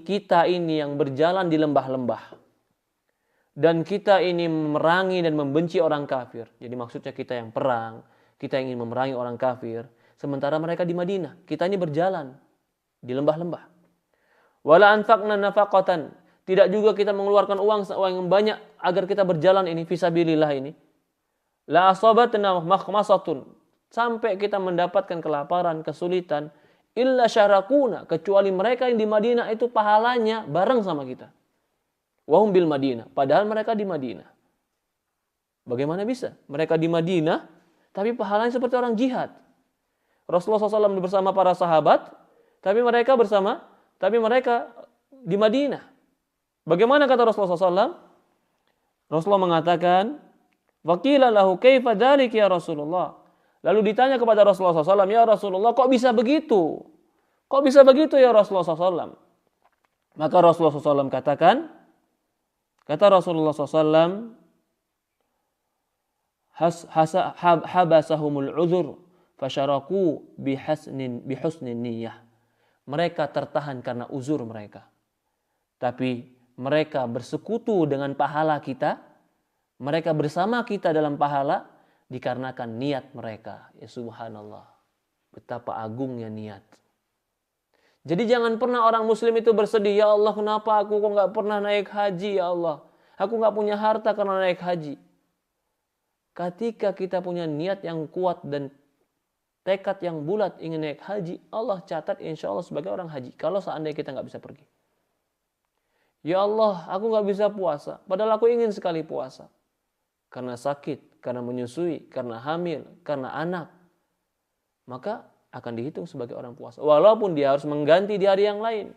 kita ini yang berjalan di lembah-lembah, dan kita ini memerangi dan membenci orang kafir. Jadi maksudnya kita yang perang, kita ingin memerangi orang kafir, sementara mereka di Madinah, kita ini berjalan di lembah-lembah. Wala anfaqna nafaqatan, tidak juga kita mengeluarkan uang yang banyak agar kita berjalan ini fisabilillah ini. La asabatna makhmasatun, sampai kita mendapatkan kelaparan, kesulitan, illa syarakuna, kecuali mereka yang di Madinah itu pahalanya bareng sama kita. Wahum bil Madinah, padahal mereka di Madinah. Bagaimana bisa? Mereka di Madinah, tapi pahalanya seperti orang jihad. Rasulullah SAW bersama para sahabat, tapi mereka di Madinah. Bagaimana kata Rasulullah SAW? Rasulullah mengatakan, waqila lahu kaifa dzalik ya Rasulullah. Lalu ditanya kepada Rasulullah SAW, ya Rasulullah, kok bisa begitu? Kok bisa begitu ya Rasulullah SAW? Maka Rasulullah SAW katakan, kata Rasulullah SAW, habasahumul uzur fasyaraku bihusnin niyyah. Mereka tertahan karena uzur mereka. Tapi mereka bersekutu dengan pahala kita, mereka bersama kita dalam pahala dikarenakan niat mereka. Ya subhanallah, betapa agungnya niat. Jadi jangan pernah orang muslim itu bersedih, ya Allah kenapa aku kok gak pernah naik haji ya Allah. Aku gak punya harta karena naik haji. Ketika kita punya niat yang kuat dan tekad yang bulat ingin naik haji, Allah catat insya Allah sebagai orang haji. Kalau seandainya kita gak bisa pergi. Ya Allah, aku gak bisa puasa. Padahal aku ingin sekali puasa. Karena sakit, karena menyusui, karena hamil, karena anak. Maka akan dihitung sebagai orang puasa. Walaupun dia harus mengganti di hari yang lain.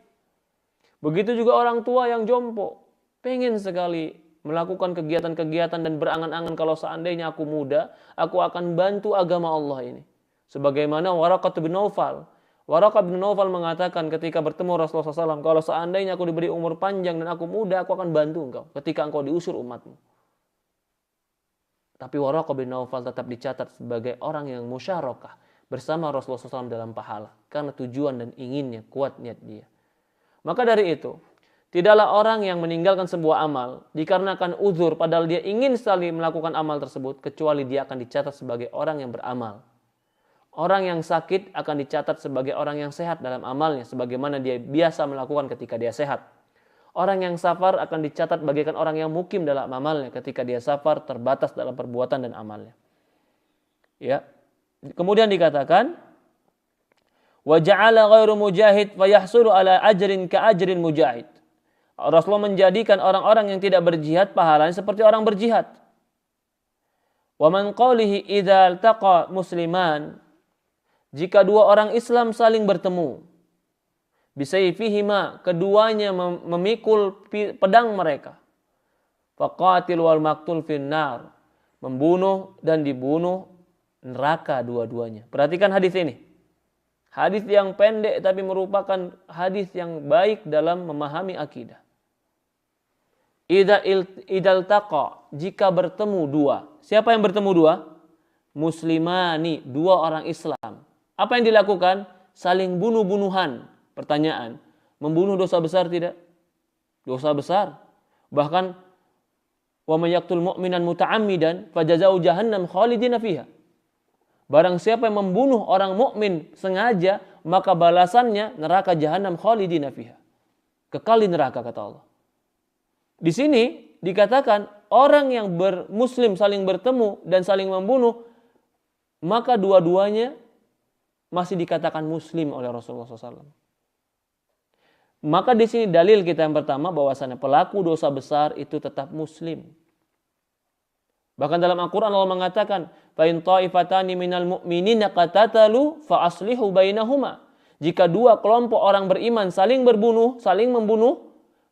Begitu juga orang tua yang jompo. Pengen sekali melakukan kegiatan-kegiatan dan berangan-angan kalau seandainya aku muda, aku akan bantu agama Allah ini. Sebagaimana Waraqah bin Naufal. Waraqah bin Naufal mengatakan ketika bertemu Rasulullah SAW, kalau seandainya aku diberi umur panjang dan aku muda, aku akan bantu engkau ketika engkau diusir umatmu. Tapi Waraqah bin Naufal tetap dicatat sebagai orang yang musyarakah bersama Rasulullah SAW dalam pahala. Karena tujuan dan inginnya, kuat niat dia. Maka dari itu, tidaklah orang yang meninggalkan sebuah amal dikarenakan uzur padahal dia ingin sekali melakukan amal tersebut, kecuali dia akan dicatat sebagai orang yang beramal. Orang yang sakit akan dicatat sebagai orang yang sehat dalam amalnya, sebagaimana dia biasa melakukan ketika dia sehat. Orang yang safar akan dicatat bagaikan orang yang mukim dalam amalnya, ketika dia safar terbatas dalam perbuatan dan amalnya. Ya. Kemudian dikatakan, wa ja'ala ghairu mujahid fa yahsulu ala ajrin ka ajrin mujahid. Rasulullah menjadikan orang-orang yang tidak berjihad pahalanya seperti orang berjihad. Wa man qawlihi idza altaqa musliman, jika dua orang Islam saling bertemu, bisayfihima, keduanya memikul pedang mereka, faqatil wal maqtul finnar, membunuh dan dibunuh neraka dua-duanya. Perhatikan hadis ini. Hadis yang pendek tapi merupakan hadis yang baik dalam memahami akidah. Idal taqa, jika bertemu dua. Siapa yang bertemu dua? Muslimani, dua orang Islam. Apa yang dilakukan? Saling bunuh-bunuhan. Pertanyaan, membunuh dosa besar tidak? Dosa besar. Bahkan wa may yaqtul mu'minan muta'ammidan fajazau jahannam khalidina fiha. Barang siapa yang membunuh orang mukmin sengaja, maka balasannya neraka jahanam khalidina fiha. Kekal di neraka, kata Allah. Di sini dikatakan orang yang bermuslim saling bertemu dan saling membunuh, maka dua-duanya masih dikatakan muslim oleh Rasulullah SAW. Maka di sini dalil kita yang pertama bahwasannya pelaku dosa besar itu tetap muslim. Bahkan dalam Al-Quran Allah mengatakan, fa in ta'ifatani minal mu'minina qatatalu fa aslihu bainahuma. Jika dua kelompok orang beriman saling membunuh,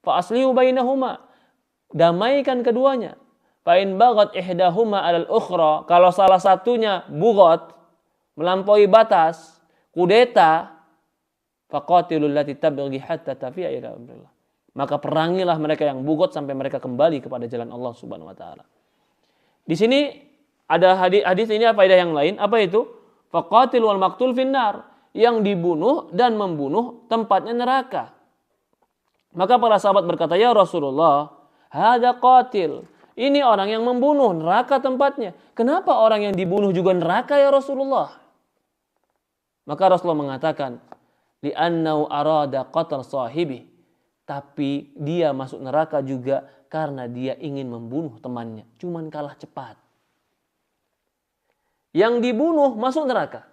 fa aslihu bainahuma. Damaikan keduanya. Fa in baghat ihdahuma 'alal ukhra, kalau salah satunya bughat, melampaui batas, kudeta, faqatilul lati tabghi hatta tafi'a ila amrillah. Maka perangilah mereka yang bughat sampai mereka kembali kepada jalan Allah Subhanahu wa taala. Di sini ada hadis ini faedah yang lain, apa itu? Faqatil wal maqtul finnar, yang dibunuh dan membunuh tempatnya neraka. Maka para sahabat berkata, ya Rasulullah, hada qatil. Ini orang yang membunuh, neraka tempatnya. Kenapa orang yang dibunuh juga neraka ya Rasulullah? Maka Rasulullah mengatakan, li'annau arada qatl sahibi. Tapi dia masuk neraka juga karena dia ingin membunuh temannya. Cuman kalah cepat. Yang dibunuh masuk neraka.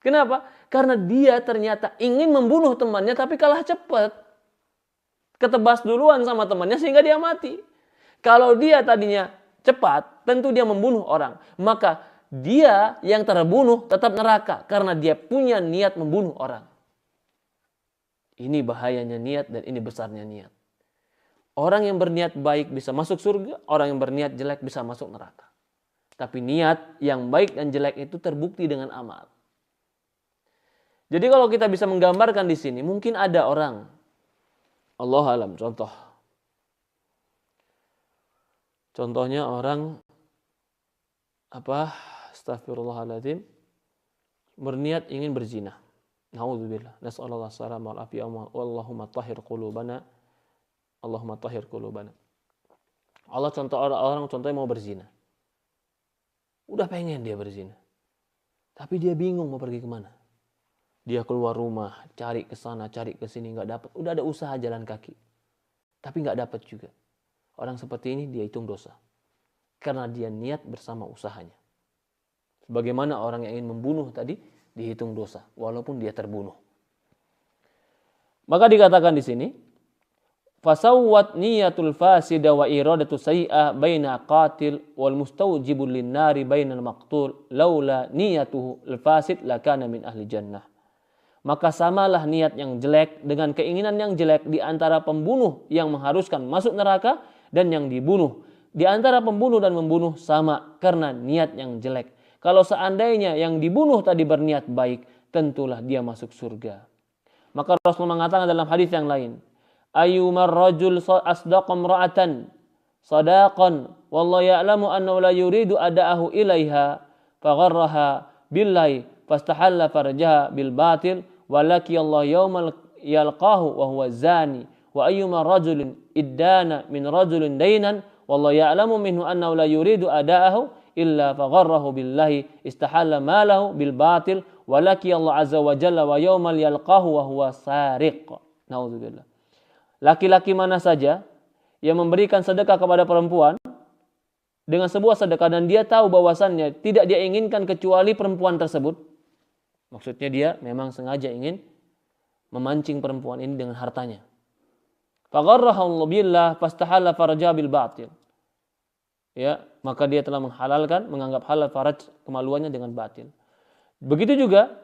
Kenapa? Karena dia ternyata ingin membunuh temannya tapi kalah cepat. Ketebas duluan sama temannya sehingga dia mati. Kalau dia tadinya cepat, tentu dia membunuh orang. Maka dia yang terbunuh tetap neraka karena dia punya niat membunuh orang. Ini bahayanya niat dan ini besarnya niat. Orang yang berniat baik bisa masuk surga, orang yang berniat jelek bisa masuk neraka. Tapi niat yang baik dan jelek itu terbukti dengan amal. Jadi kalau kita bisa menggambarkan di sini, mungkin ada orang, Allah alam, contohnya orang astagfirullahaladzim, berniat ingin berzina. Nauzubillah. Nas'alullah salamah wal afiyah. Allahumma tahhir qulubana. Allahumma tahhir qulubana. Allah contoh orang contohnya mau berzina. Udah pengen dia berzina. Tapi dia bingung mau pergi kemana. Dia keluar rumah, cari ke sana, cari ke sini, nggak dapat. Udah ada usaha jalan kaki. Tapi nggak dapat juga. Orang seperti ini dia hitung dosa. Karena dia niat bersama usahanya. Sebagaimana orang yang ingin membunuh tadi, dihitung dosa. Walaupun dia terbunuh. Maka dikatakan di sini, fasawwat niyatul fasida wa iradatu sayyi'ah baina qatil wal mustawjibul linnari bainal maqtul laula niyatuhu al fasid lakana min ahli jannah. Maka samalah niat yang jelek dengan keinginan yang jelek di antara pembunuh yang mengharuskan masuk neraka dan yang dibunuh. Di antara pembunuh dan membunuh sama karena niat yang jelek. Kalau seandainya yang dibunuh tadi berniat baik, tentulah dia masuk surga. Maka Rasulullah mengatakan dalam hadis yang lain, ayyumar rajul asdaqa imra'atan sadaqan wallahu ya'lamu annahu la yuridu ada'ahu ilaiha fagharraha billahi fastahalla farjaha bil batil walaki Allah yaumal yalqahu wa huwa zani wa ayyuma rajulin iddana min rajulin dainan wallahu ya'lamu minhu annahu la yuridu ada'ahu illa fagharrahu billahi istahalla malahu bil batil walaki Allah azza wa jalla wa yaumal yalqahu wa huwa sariq. Nauzubillah. Laki-laki mana saja yang memberikan sedekah kepada perempuan dengan sebuah sedekah dan dia tahu bahwasannya tidak dia inginkan kecuali perempuan tersebut. Maksudnya dia memang sengaja ingin memancing perempuan ini dengan hartanya. Fagharrahu billah fastahalla farja bil batil. Ya, maka dia telah menghalalkan, menganggap halal faraj kemaluannya dengan batil. Begitu juga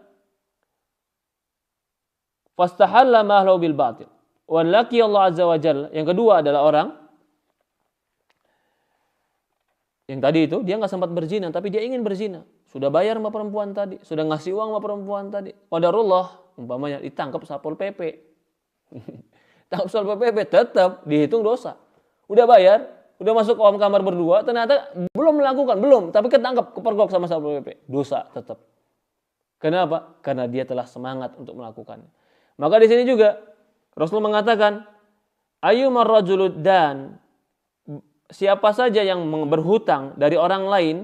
fastahalla mahlahu bil batil. Walaki Allah azza wa jalla. Yang kedua adalah orang yang tadi itu dia nggak sempat berzina, tapi dia ingin berzina. Sudah bayar sama perempuan tadi, sudah ngasih uang sama perempuan tadi. Qadarullah, umpamanya ditangkap Satpol PP. Tangkap Satpol PP tetap dihitung dosa. Udah bayar, udah masuk ke kamar berdua, ternyata belum melakukan, tapi ketangkap, kepergok sama Satpol PP. Dosa tetap. Kenapa? Karena dia telah semangat untuk melakukannya. Maka di sini juga Rasul mengatakan, ayyumar rajulud dan siapa saja yang berhutang dari orang lain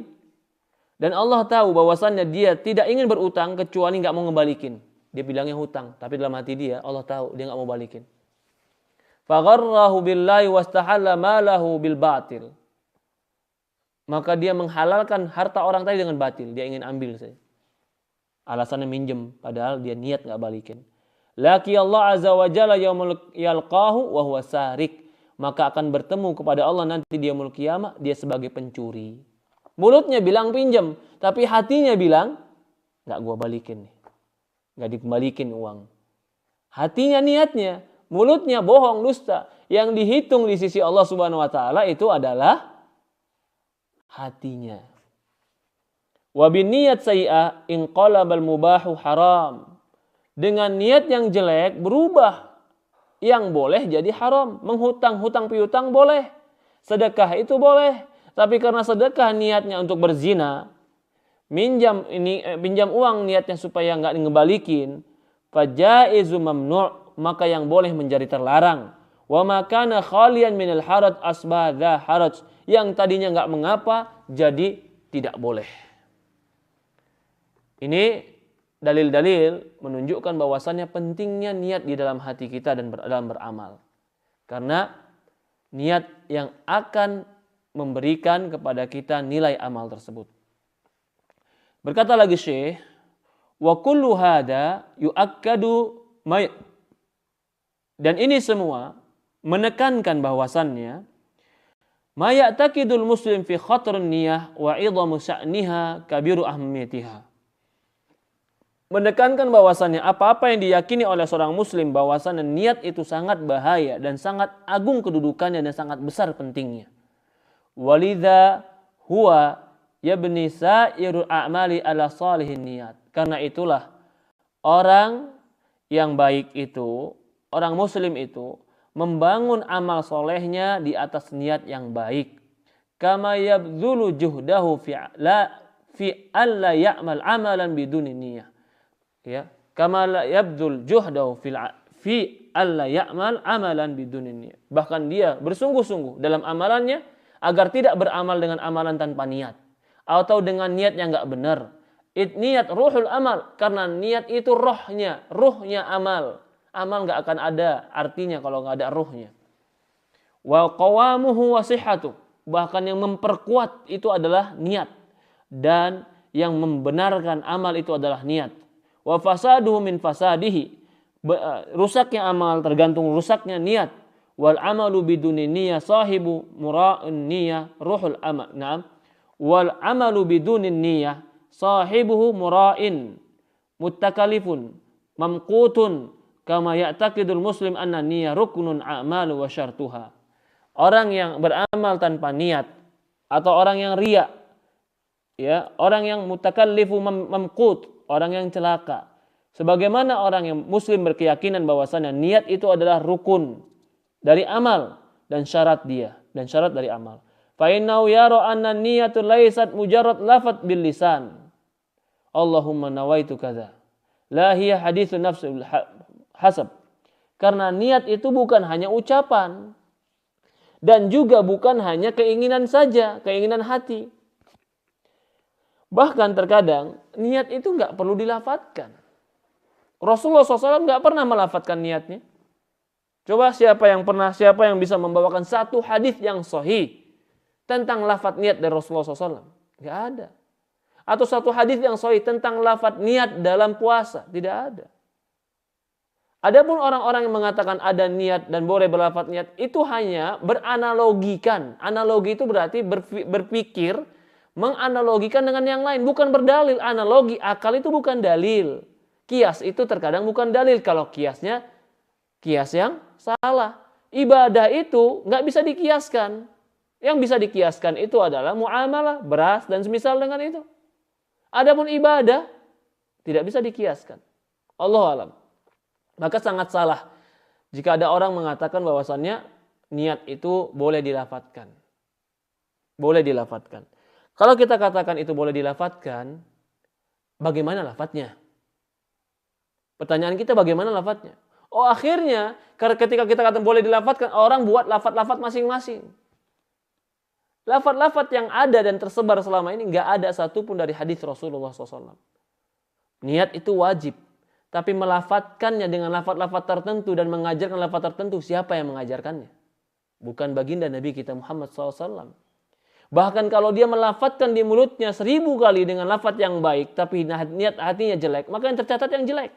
dan Allah tahu bahwasannya dia tidak ingin berutang kecuali nggak mau ngembalikin. Dia bilangnya hutang, tapi dalam hati dia Allah tahu dia nggak mau balikin. Fagharrahu billahi wastahalla malahu bil batil. Maka dia menghalalkan harta orang tadi dengan batil, dia ingin ambil saja. Alasannya minjem, padahal dia niat nggak balikin. Laki Allah azza wa jalla yaumul yalqahu wa huwa sarik. Maka akan bertemu kepada Allah nanti di yaumul qiyamah dia sebagai pencuri. Mulutnya bilang pinjam, tapi hatinya bilang nggak gua balikin nih, nggak dikembalikin uang. Hatinya niatnya, mulutnya bohong, dusta. Yang dihitung di sisi Allah Subhanahu Wa Taala itu adalah hatinya. Wa bin niyat sayyi'ah inqalabal mubahu haram. Dengan niat yang jelek berubah yang boleh jadi haram. Menghutang-hutang piutang boleh. Sedekah itu boleh. Tapi karena sedekah niatnya untuk berzina, pinjam uang niatnya supaya enggak ngebalikin, fajaizu mamnu', maka yang boleh menjadi terlarang. Wa makana khalian minal haraj asbadha haraj, yang tadinya enggak mengapa jadi tidak boleh. Ini dalil-dalil menunjukkan bahwasannya pentingnya niat di dalam hati kita dan dalam beramal. Karena niat yang akan memberikan kepada kita nilai amal tersebut. Berkata lagi Syekh, wa kullu hada yu'akkadu dan ini semua menekankan bahwasannya ma ya'taqidul muslim fi khatrun niyah wa 'idhamu sya'niha kabiru ahmiyatiha. Menekankan bahwasannya apa-apa yang diyakini oleh seorang muslim bahwasannya niat itu sangat bahaya dan sangat agung kedudukannya dan sangat besar pentingnya. Walidha huwa yabni sa'irul a'mali ala salihin niyat. Karena itulah orang yang baik itu, orang muslim itu membangun amal solehnya di atas niat yang baik. Kama yabdhulu juhdahu fi alla ya'mal amalan biduni niyah. Ya, kama la yabdul juhdahu fi alla ya'mal amalan biduni niyah. Bahkan dia bersungguh-sungguh dalam amalannya agar tidak beramal dengan amalan tanpa niat atau dengan niat yang enggak benar. Niat ruhul amal, karena niat itu ruhnya amal. Amal enggak akan ada artinya kalau enggak ada ruhnya. Wa qawamuhu wa sihhatu, bahkan yang memperkuat itu adalah niat dan yang membenarkan amal itu adalah niat. Wa fasaduhu min fasadihi, rusaknya amal tergantung rusaknya niat. Wal amalu biduni niyah sahibu mura'un niyah ruhul amal. Naam. Wal amalu biduni niyah sahibuhu mura'in muttakalifun mamqutun kama ya'taqidul muslim anna niyah ruknun a'malu wa syartuha. Orang yang beramal tanpa niat atau orang yang riya, ya, orang yang mutakallifu mamqut, orang yang celaka. Sebagaimana orang yang muslim berkeyakinan bahwasannya niat itu adalah rukun dari amal dan syarat dari amal. Fa innahu yara anna niyatu laysat mujarrad lafaz bil lisan. Allahumma nawaitu kadza. La hiya haditsun nafsul hasab. Karena niat itu bukan hanya ucapan dan juga bukan hanya keinginan saja, keinginan hati. Bahkan terkadang niat itu nggak perlu dilafatkan. Rasulullah SAW nggak pernah melafatkan niatnya. Coba siapa yang bisa membawakan satu hadis yang sahih tentang lafaz niat dari Rasulullah SAW? Nggak ada. Atau satu hadis yang sahih tentang lafaz niat dalam puasa? Tidak ada. Adapun orang-orang yang mengatakan ada niat dan boleh berlafaz niat itu hanya beranalogikan. Analogi itu berarti berpikir, menganalogikan dengan yang lain, bukan berdalil. Analogi, akal itu bukan dalil. Kias itu terkadang bukan dalil. Kalau kiasnya kias yang salah. Ibadah itu nggak bisa dikiaskan. Yang bisa dikiaskan itu adalah muamalah, beras dan semisal dengan itu. Adapun ibadah tidak bisa dikiaskan. Allahu a'lam. Maka sangat salah jika ada orang mengatakan bahwasannya niat itu boleh dilafatkan. Boleh dilafatkan. Kalau kita katakan itu boleh dilafatkan, bagaimana lafadznya? Pertanyaan kita bagaimana lafadznya? Oh akhirnya ketika kita kata boleh dilafadzkan, orang buat lafadz-lafadz masing-masing. Lafadz-lafadz yang ada dan tersebar selama ini nggak ada satupun dari hadis Rasulullah SAW. Niat itu wajib, tapi melafadzkannya dengan lafadz-lafadz tertentu dan mengajarkan lafadz tertentu, siapa yang mengajarkannya? Bukan baginda Nabi kita Muhammad SAW. Bahkan kalau dia melafadzkan di mulutnya 1000 kali dengan lafadz yang baik, tapi niat hatinya jelek, maka yang tercatat yang jelek.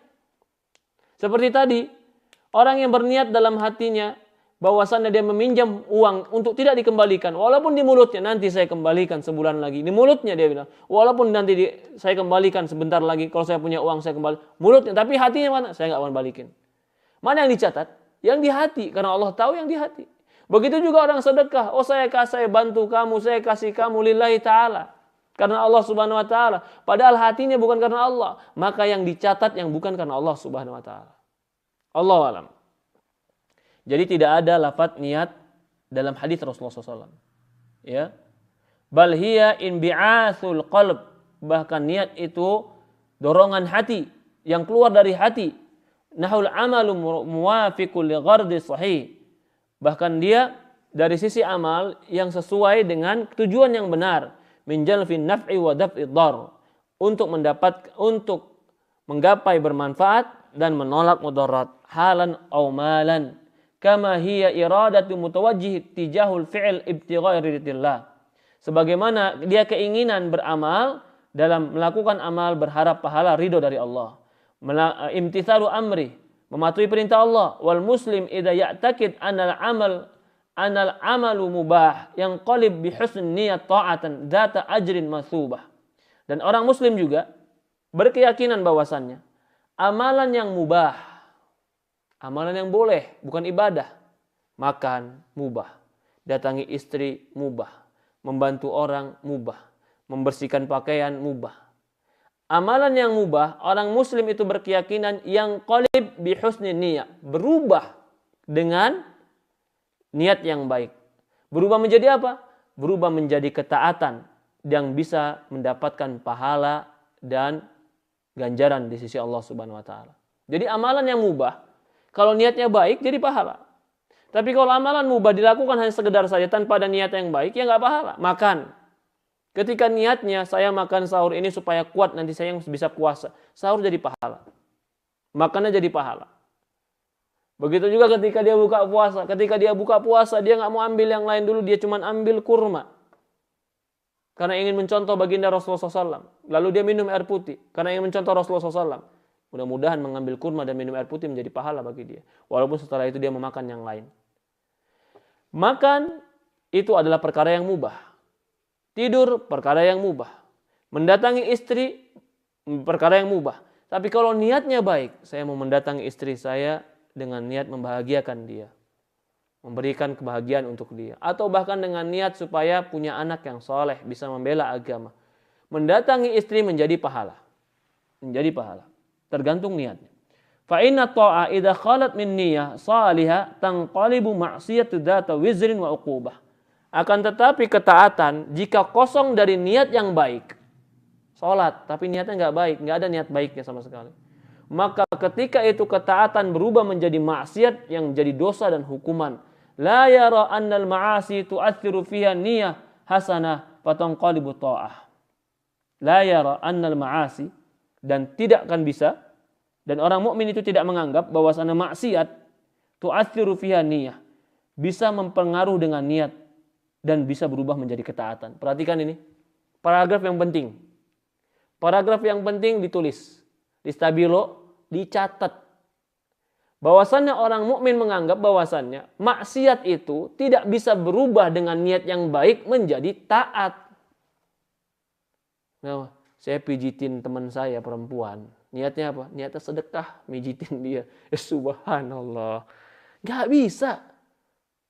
Seperti tadi, orang yang berniat dalam hatinya bahwasannya dia meminjam uang untuk tidak dikembalikan, walaupun di mulutnya nanti saya kembalikan sebulan lagi, di mulutnya dia bilang, walaupun nanti saya kembalikan sebentar lagi, kalau saya punya uang saya kembali, mulutnya, tapi hatinya mana? Saya nggak akan balikin. Mana yang dicatat? Yang di hati, karena Allah tahu yang di hati. Begitu juga orang sedekah, oh saya bantu kamu, saya kasih kamu lillahi ta'ala, karena Allah subhanahu wa ta'ala, padahal hatinya bukan karena Allah, maka yang dicatat yang bukan karena Allah subhanahu wa ta'ala. Allahu a'lam. Jadi tidak ada lafaz niat dalam hadis Rasulullah SAW. Ya, bal hiya inbi'atsul qalb. Bahkan niat itu dorongan hati yang keluar dari hati. Nahul amalu muwafiqul li ghardi sahih. Bahkan dia dari sisi amal yang sesuai dengan tujuan yang benar. Min jalfin naf'i wa daf'i dhar. Untuk menggapai bermanfaat dan menolak mudarat. Halan aw malan. Kama hiya iradatu mutawajjih tijahul fi'l ibtigha'i ridillah. Sebagaimana dia keinginan beramal dalam melakukan amal berharap pahala ridho dari Allah. Imtithalu amri, mematuhi perintah Allah. Wal muslim idza ya'taqid anal amalu mubah yang qalib bi husn niyat ta'atan dzata ajrin matsubah. Dan orang muslim juga berkeyakinan bahwasannya amalan yang mubah, amalan yang boleh, bukan ibadah. Makan, mubah. Datangi istri, mubah. Membantu orang, mubah. Membersihkan pakaian, mubah. Amalan yang mubah, orang muslim itu berkeyakinan yang qalib bi husni niyah. Berubah dengan niat yang baik. Berubah menjadi apa? Berubah menjadi ketaatan yang bisa mendapatkan pahala dan ganjaran di sisi Allah Subhanahu wa taala. Jadi amalan yang mubah, kalau niatnya baik jadi pahala. Tapi kalau amalan mubah dilakukan hanya sekedar saja tanpa ada niat yang baik, ya nggak pahala. Makan. Ketika niatnya saya makan sahur ini supaya kuat nanti saya bisa puasa. Sahur jadi pahala. Makannya jadi pahala. Begitu juga ketika dia buka puasa. Ketika dia buka puasa dia nggak mau ambil yang lain dulu, dia cuma ambil kurma. Karena ingin mencontoh baginda Rasulullah SAW. Lalu dia minum air putih. Karena ingin mencontoh Rasulullah SAW. Mudah-mudahan mengambil kurma dan minum air putih menjadi pahala bagi dia. Walaupun setelah itu dia memakan yang lain. Makan itu adalah perkara yang mubah. Tidur perkara yang mubah. Mendatangi istri perkara yang mubah. Tapi kalau niatnya baik, saya mau mendatangi istri saya dengan niat membahagiakan dia. Memberikan kebahagiaan untuk dia. Atau bahkan dengan niat supaya punya anak yang soleh, bisa membela agama. Mendatangi istri menjadi pahala. Menjadi pahala. Tergantung niatnya. Fa inna ta'a idza khalat min niyyah salihah tanqalibu ma'siyatu dzata wizrin wa uqubah. Akan tetapi ketaatan jika kosong dari niat yang baik. Salat tapi niatnya enggak baik, enggak ada niat baiknya sama sekali. Maka ketika itu ketaatan berubah menjadi maksiat yang menjadi dosa dan hukuman. La yara annal ma'asi tu'athiru fiha niyyah hasanah fatanqalibu ta'ah. La yara annal ma'asi, dan tidak akan bisa, dan orang mukmin itu tidak menganggap bahwasanya maksiat tu'athiru fiha niyah, bisa mempengaruhi dengan niat dan bisa berubah menjadi ketaatan. Perhatikan ini, paragraf yang penting. Paragraf yang penting ditulis di stabilo, dicatat. Bahwasannya orang mukmin menganggap bahwasannya maksiat itu tidak bisa berubah dengan niat yang baik menjadi taat. Nah, saya pijitin teman saya perempuan. Niatnya apa? Niatnya sedekah, mijitin dia. Subhanallah. Gak bisa.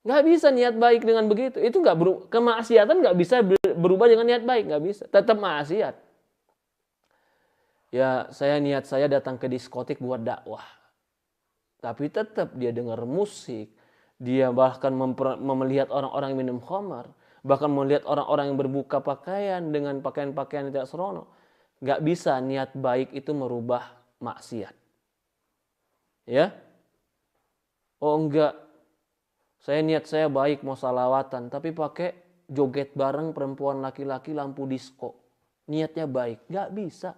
Gak bisa niat baik dengan begitu. Itu gak kemaksiatan gak bisa berubah dengan niat baik. Gak bisa. Tetap maksiat. Ya, niat saya datang ke diskotik buat dakwah. Tapi tetap dia dengar musik. Dia bahkan melihat orang-orang yang minum khamar. Bahkan melihat orang-orang yang berbuka pakaian dengan pakaian-pakaian yang tidak serono. Gak bisa niat baik itu merubah maksiat. Ya. Oh enggak, niat saya baik mau salawatan, tapi pakai joget bareng perempuan laki-laki lampu disko. Niatnya baik, nggak bisa.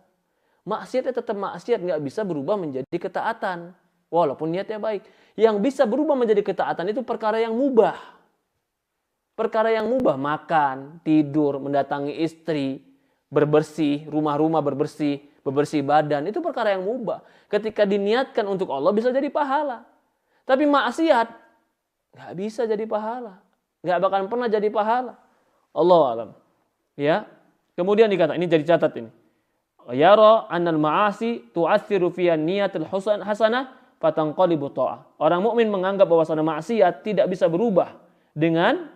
Maksiatnya tetap maksiat, nggak bisa berubah menjadi ketaatan. Walaupun niatnya baik. Yang bisa berubah menjadi ketaatan itu perkara yang mubah. Perkara yang mubah, makan, tidur, mendatangi istri, berbersih, rumah-rumah bebersih badan, itu perkara yang mubah. Ketika diniatkan untuk Allah bisa jadi pahala. Tapi maksiat nggak bisa jadi pahala, nggak bakal pernah jadi pahala. Allahu a'lam. Ya. Kemudian dikata, ini jadi catat ini. Yara annal ma'asi tu'atsiru fi niyatil hasanah fatanqalibu ta'ah. Orang mukmin menganggap bahwasanya maksiat tidak bisa berubah dengan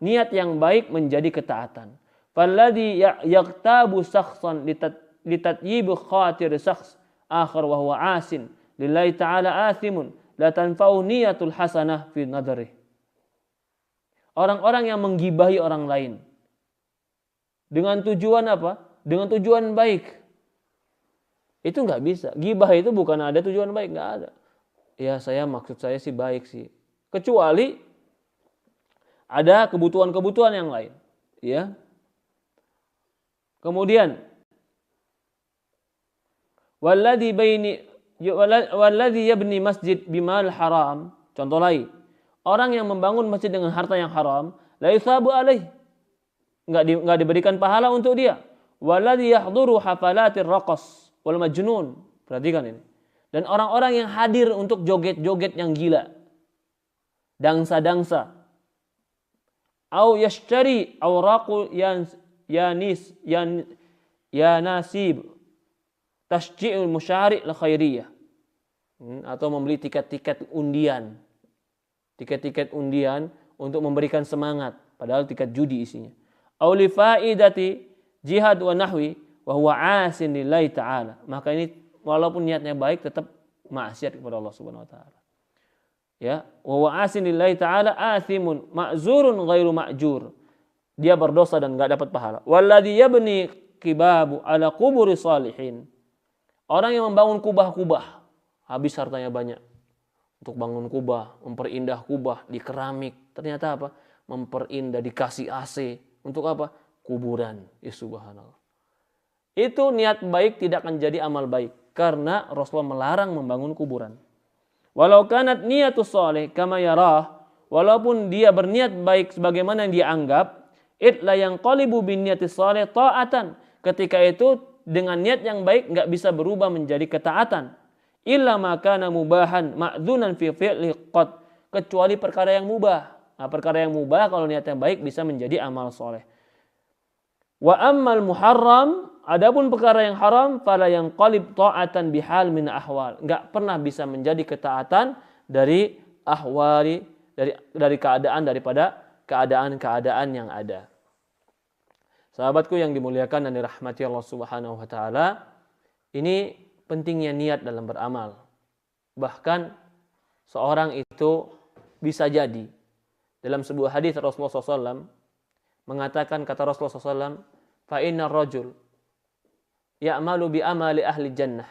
niat yang baik menjadi ketaatan. Falladhi yaqtabu shakhsan litatyibi khatir shakhs akhar wa huwa asin lillahi ta'ala athimun la tanfa'u niyatul hasanah fi nadharih. Orang-orang yang menggibahi orang lain dengan tujuan apa? Dengan tujuan baik. Itu nggak bisa. Gibah itu bukan ada tujuan baik, nggak ada. Ya maksud saya sih baik sih. Kecuali ada kebutuhan-kebutuhan yang lain. Ya. Kemudian walladzi yabni masjid bimal haram. Contoh lain. Orang yang membangun masjid dengan harta yang haram, la yusabu alaih. Enggak diberikan pahala untuk dia. Walladzi yahduru hafalatir raqas wal majnun. Perhatikan ini. Dan orang-orang yang hadir untuk joget-joget yang gila. Dangsa-dangsa. Au yashtari awraqu yanasib tashji'ul musyari' la khairiyah. Atau membeli tiket-tiket undian. Tiket-tiket undian untuk memberikan semangat, padahal tiket judi isinya. Au li faidati jihad wa nahwi wa huwa asin lillahi ta'ala. Maka ini walaupun niatnya baik tetap maksiat kepada Allah Subhanahu wa taala. Ya, wa huwa asin lillahi ta'ala athimun ma'zurun ghairu ma'jur. Dia berdosa dan enggak dapat pahala. Walladzi yabni kibabu ala quburi salihin. Orang yang membangun kubah-kubah, habis hartanya banyak. Untuk bangun kubah, memperindah kubah di keramik. Ternyata apa? Memperindah, dikasih AC. Untuk apa? Kuburan. Ya subhanallah. Itu niat baik tidak akan jadi amal baik. Karena Rasulullah melarang membangun kuburan. Walau kanat niatus soleh kama yarah. Walaupun dia berniat baik sebagaimana yang dia anggap. Itla yang qalibu bin niatis soleh ta'atan. Ketika itu dengan niat yang baik nggak bisa berubah menjadi ketaatan. Illa makana mubahan ma'dzunan fi fi'li qad, kecuali perkara yang mubah. Nah, perkara yang mubah kalau niatnya baik bisa menjadi amal soleh. Wa ammal muharram, adapun perkara yang haram fala yang qalib ta'atan bihal min ahwal. Enggak pernah bisa menjadi ketaatan dari ahwali, dari keadaan daripada keadaan-keadaan yang ada. Sahabatku yang dimuliakan dan dirahmati Allah Subhanahu wa taala, ini pentingnya niat dalam beramal. Bahkan seorang itu bisa jadi dalam sebuah hadis Rasulullah SAW mengatakan, kata Rasulullah SAW, fa innar rajul ya'malu bi amali ahli jannah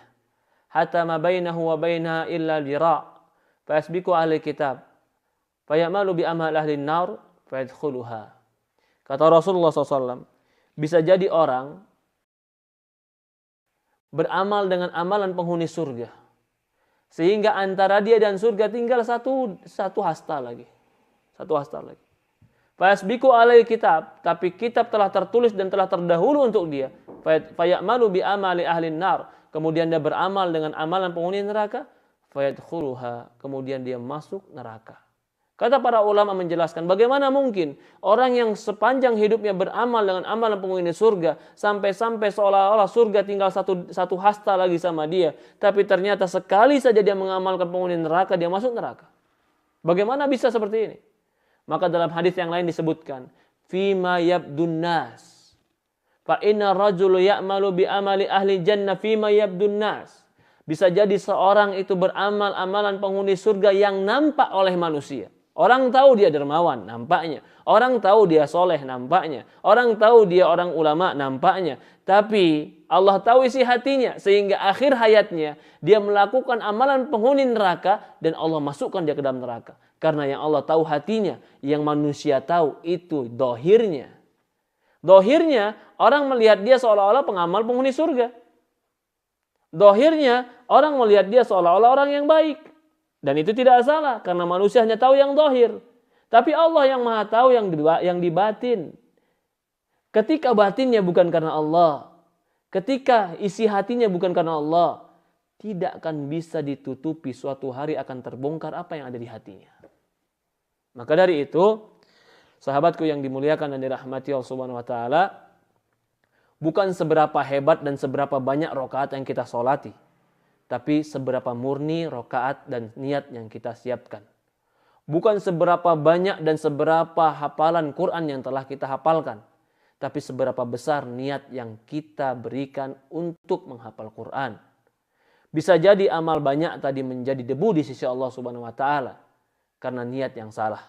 hatta ma bainahu wa bainaha illa dira' fa yasbiqu ahli kitab fa ya'malu bi amali ahli nar fa yadkhuluha. Kata Rasulullah SAW, bisa jadi orang beramal dengan amalan penghuni surga. Sehingga antara dia dan surga tinggal satu hasta lagi. Satu hasta lagi. Fasbiqu alai kitab, tapi kitab telah tertulis dan telah terdahulu untuk dia. Fayamalu bi amali ahli nar, kemudian dia beramal dengan amalan penghuni neraka, fayadkhuluha, kemudian dia masuk neraka. Kata para ulama menjelaskan, bagaimana mungkin orang yang sepanjang hidupnya beramal dengan amalan penghuni surga, sampai-sampai seolah-olah surga tinggal satu hasta lagi sama dia, tapi ternyata sekali saja dia mengamalkan penghuni neraka, dia masuk neraka. Bagaimana bisa seperti ini? Maka dalam hadis yang lain disebutkan, fima yabdun nas, fa inna rajulu ya'malu bi amali ahli jannah fima yabdun nas. Bisa jadi seorang itu beramal amalan penghuni surga yang nampak oleh manusia. Orang tahu dia dermawan, nampaknya. Orang tahu dia soleh, nampaknya. Orang tahu dia orang ulama, nampaknya. Tapi Allah tahu isi hatinya, sehingga akhir hayatnya dia melakukan amalan penghuni neraka dan Allah masukkan dia ke dalam neraka. Karena yang Allah tahu hatinya, yang manusia tahu itu dohirnya. Dohirnya orang melihat dia seolah-olah pengamal penghuni surga. Dohirnya orang melihat dia seolah-olah orang yang baik. Dan itu tidak salah karena manusia hanya tahu yang dohir. Tapi Allah yang maha tahu yang di batin. Ketika batinnya bukan karena Allah, ketika isi hatinya bukan karena Allah, tidak akan bisa ditutupi, suatu hari akan terbongkar apa yang ada di hatinya. Maka dari itu, sahabatku yang dimuliakan dan dirahmati Allah Subhanahu wa taala, bukan seberapa hebat dan seberapa banyak rakaat yang kita solati, tapi seberapa murni rakaat dan niat yang kita siapkan. Bukan seberapa banyak dan seberapa hafalan Quran yang telah kita hafalkan, tapi seberapa besar niat yang kita berikan untuk menghafal Quran. Bisa jadi amal banyak tadi menjadi debu di sisi Allah Subhanahu wa taala karena niat yang salah.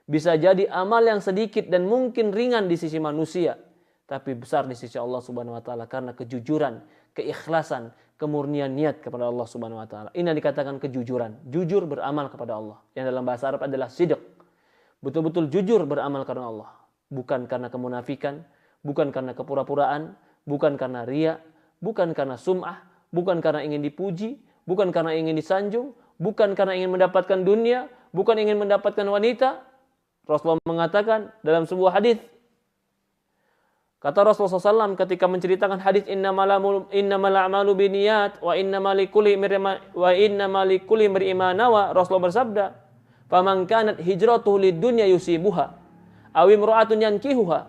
Bisa jadi amal yang sedikit dan mungkin ringan di sisi manusia, tapi besar di sisi Allah Subhanahu wa taala karena kejujuran, keikhlasan, kemurnian niat kepada Allah Subhanahu wa taala. Ini yang dikatakan kejujuran, jujur beramal kepada Allah. Yang dalam bahasa Arab adalah sidq. Betul-betul jujur beramal karena Allah, bukan karena kemunafikan, bukan karena kepura-puraan, bukan karena riya, bukan karena sum'ah, bukan karena ingin dipuji, bukan karena ingin disanjung, bukan karena ingin mendapatkan dunia, bukan ingin mendapatkan wanita. Rasulullah mengatakan dalam sebuah hadis, kata Rasulullah SAW ketika menceritakan hadis innamal a'malu binniyat wa innamal likulli imrin ma nawa, Rasulullah bersabda, "Faman kanat hijratuhu lid-dunya yusibuha aw imra'atun yankihuha,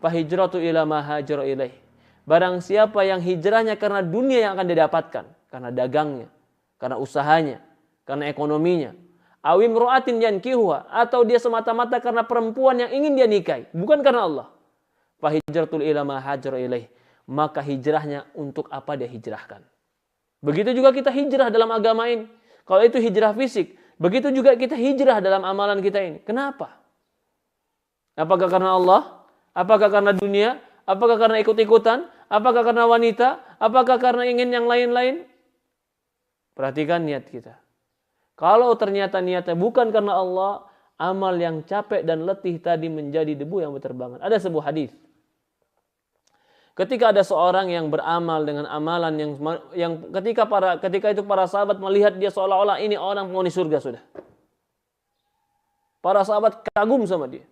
fa hijratu ila ma hajara ilaih." Barang siapa yang hijrahnya karena dunia yang akan didapatkan, karena dagangnya, karena usahanya, karena ekonominya, aw imra'atin yankihuha, atau dia semata-mata karena perempuan yang ingin dia nikahi, bukan karena Allah, fahijratul ila ma hajara ilaih, maka hijrahnya untuk apa dia hijrahkan. Begitu juga kita hijrah dalam agama ini. Kalau itu hijrah fisik, begitu juga kita hijrah dalam amalan kita ini. Kenapa? Apakah karena Allah? Apakah karena dunia? Apakah karena ikut-ikutan? Apakah karena wanita? Apakah karena ingin yang lain-lain? Perhatikan niat kita. Kalau ternyata niatnya bukan karena Allah, amal yang capek dan letih tadi menjadi debu yang berterbangan. Ada sebuah hadis. Ketika ada seorang yang beramal dengan amalan yang ketika itu para sahabat melihat dia seolah-olah ini orang penghuni surga sudah. Para sahabat kagum sama dia.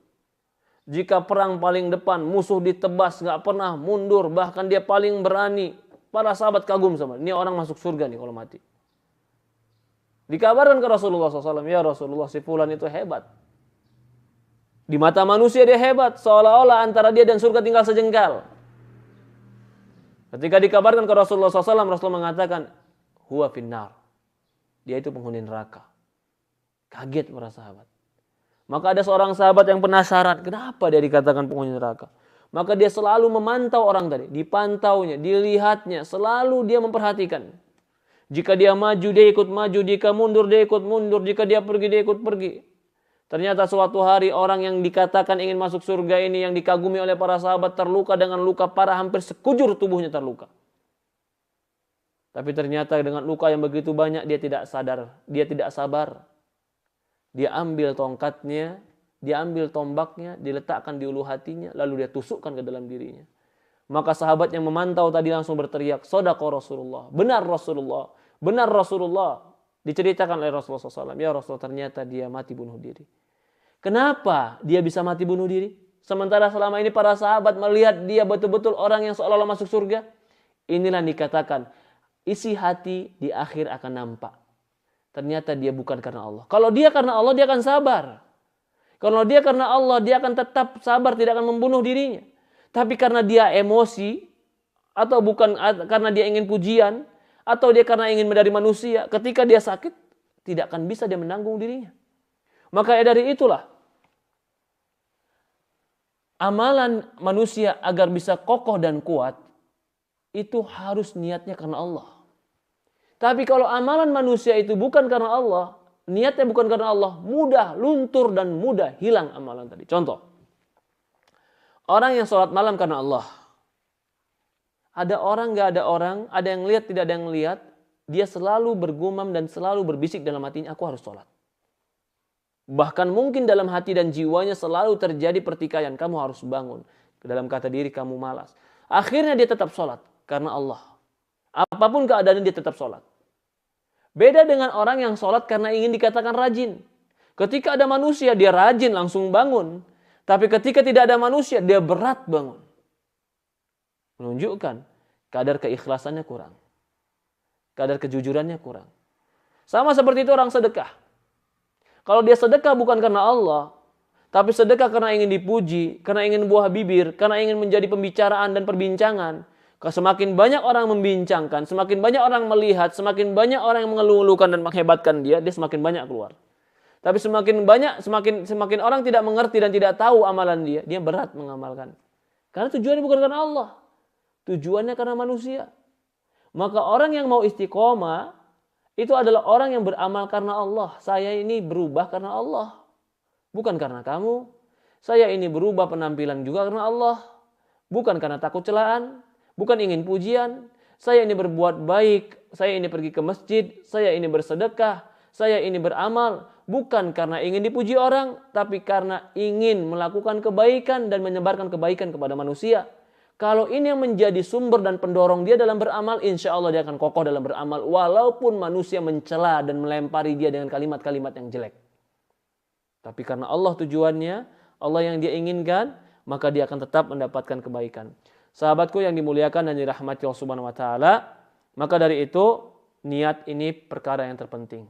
Jika perang paling depan, musuh ditebas, nggak pernah mundur, bahkan dia paling berani. Para sahabat kagum sama dia. Ini orang masuk surga nih kalau mati. Dikabarkan ke Rasulullah SAW, ya Rasulullah, si fulan itu hebat. Di mata manusia dia hebat, seolah-olah antara dia dan surga tinggal sejengkal. Ketika dikabarkan ke Rasulullah SAW, Rasulullah mengatakan, huwa finnar. Dia itu penghuni neraka. Kaget para sahabat. Maka ada seorang sahabat yang penasaran, kenapa dia dikatakan penghuni neraka? Maka dia selalu memantau orang tadi, dipantaunya, dilihatnya, selalu dia memperhatikan. Jika dia maju, dia ikut maju. Jika mundur, dia ikut mundur. Jika dia pergi, dia ikut pergi. Ternyata suatu hari orang yang dikatakan ingin masuk surga ini, yang dikagumi oleh para sahabat, terluka dengan luka parah, hampir sekujur tubuhnya terluka. Tapi ternyata dengan luka yang begitu banyak, dia tidak sadar. Dia tidak sabar. Dia ambil tongkatnya, dia ambil tombaknya, diletakkan di ulu hatinya, lalu dia tusukkan ke dalam dirinya. Maka sahabat yang memantau tadi langsung berteriak, "Shadaqa Rasulullah." Benar Rasulullah. Benar Rasulullah. Diceritakan oleh Rasulullah SAW. Ya Rasulullah, ternyata dia mati bunuh diri. Kenapa dia bisa mati bunuh diri? Sementara selama ini para sahabat melihat dia betul-betul orang yang seolah-olah masuk surga. Inilah dikatakan, isi hati di akhir akan nampak. Ternyata dia bukan karena Allah. Kalau dia karena Allah, dia akan sabar. Kalau dia karena Allah, dia akan tetap sabar, tidak akan membunuh dirinya. Tapi karena dia emosi, atau bukan karena dia ingin pujian, atau dia karena ingin dari manusia, ketika dia sakit, tidak akan bisa dia menanggung dirinya. Maka dari itulah, amalan manusia agar bisa kokoh dan kuat, itu harus niatnya karena Allah. Tapi kalau amalan manusia itu bukan karena Allah, niatnya bukan karena Allah, mudah luntur dan mudah hilang amalan tadi. Contoh, orang yang sholat malam karena Allah. Ada orang, nggak ada orang, ada yang lihat, tidak ada yang lihat. Dia selalu bergumam dan selalu berbisik dalam hatinya, aku harus sholat. Bahkan mungkin dalam hati dan jiwanya selalu terjadi pertikaian, kamu harus bangun. Dalam kata diri, kamu malas. Akhirnya dia tetap sholat karena Allah. Apapun keadaannya dia tetap sholat. Beda dengan orang yang sholat karena ingin dikatakan rajin. Ketika ada manusia, dia rajin langsung bangun. Tapi ketika tidak ada manusia, dia berat bangun. Menunjukkan kadar keikhlasannya kurang. Kadar kejujurannya kurang. Sama seperti itu orang sedekah. Kalau dia sedekah bukan karena Allah, tapi sedekah karena ingin dipuji, karena ingin buah bibir, karena ingin menjadi pembicaraan dan perbincangan. Semakin banyak orang membincangkan, semakin banyak orang melihat, semakin banyak orang yang mengeluh-elukan dan menghebatkan dia semakin banyak keluar. Tapi semakin orang tidak mengerti dan tidak tahu amalan dia berat mengamalkan. Karena tujuannya bukan karena Allah. Tujuannya karena manusia. Maka orang yang mau istiqomah itu adalah orang yang beramal karena Allah. Saya ini berubah karena Allah. Bukan karena kamu. Saya ini berubah penampilan juga karena Allah. Bukan karena takut celaan. Bukan ingin pujian. Saya ini berbuat baik. Saya ini pergi ke masjid. Saya ini bersedekah. Saya ini beramal. Bukan karena ingin dipuji orang. Tapi karena ingin melakukan kebaikan dan menyebarkan kebaikan kepada manusia. Kalau ini yang menjadi sumber dan pendorong dia dalam beramal, insya Allah dia akan kokoh dalam beramal. Walaupun manusia mencela dan melempari dia dengan kalimat-kalimat yang jelek. Tapi karena Allah tujuannya, Allah yang dia inginkan, maka dia akan tetap mendapatkan kebaikan. Sahabatku yang dimuliakan dan dirahmati Allah Subhanahu wa taala, maka dari itu niat ini perkara yang terpenting.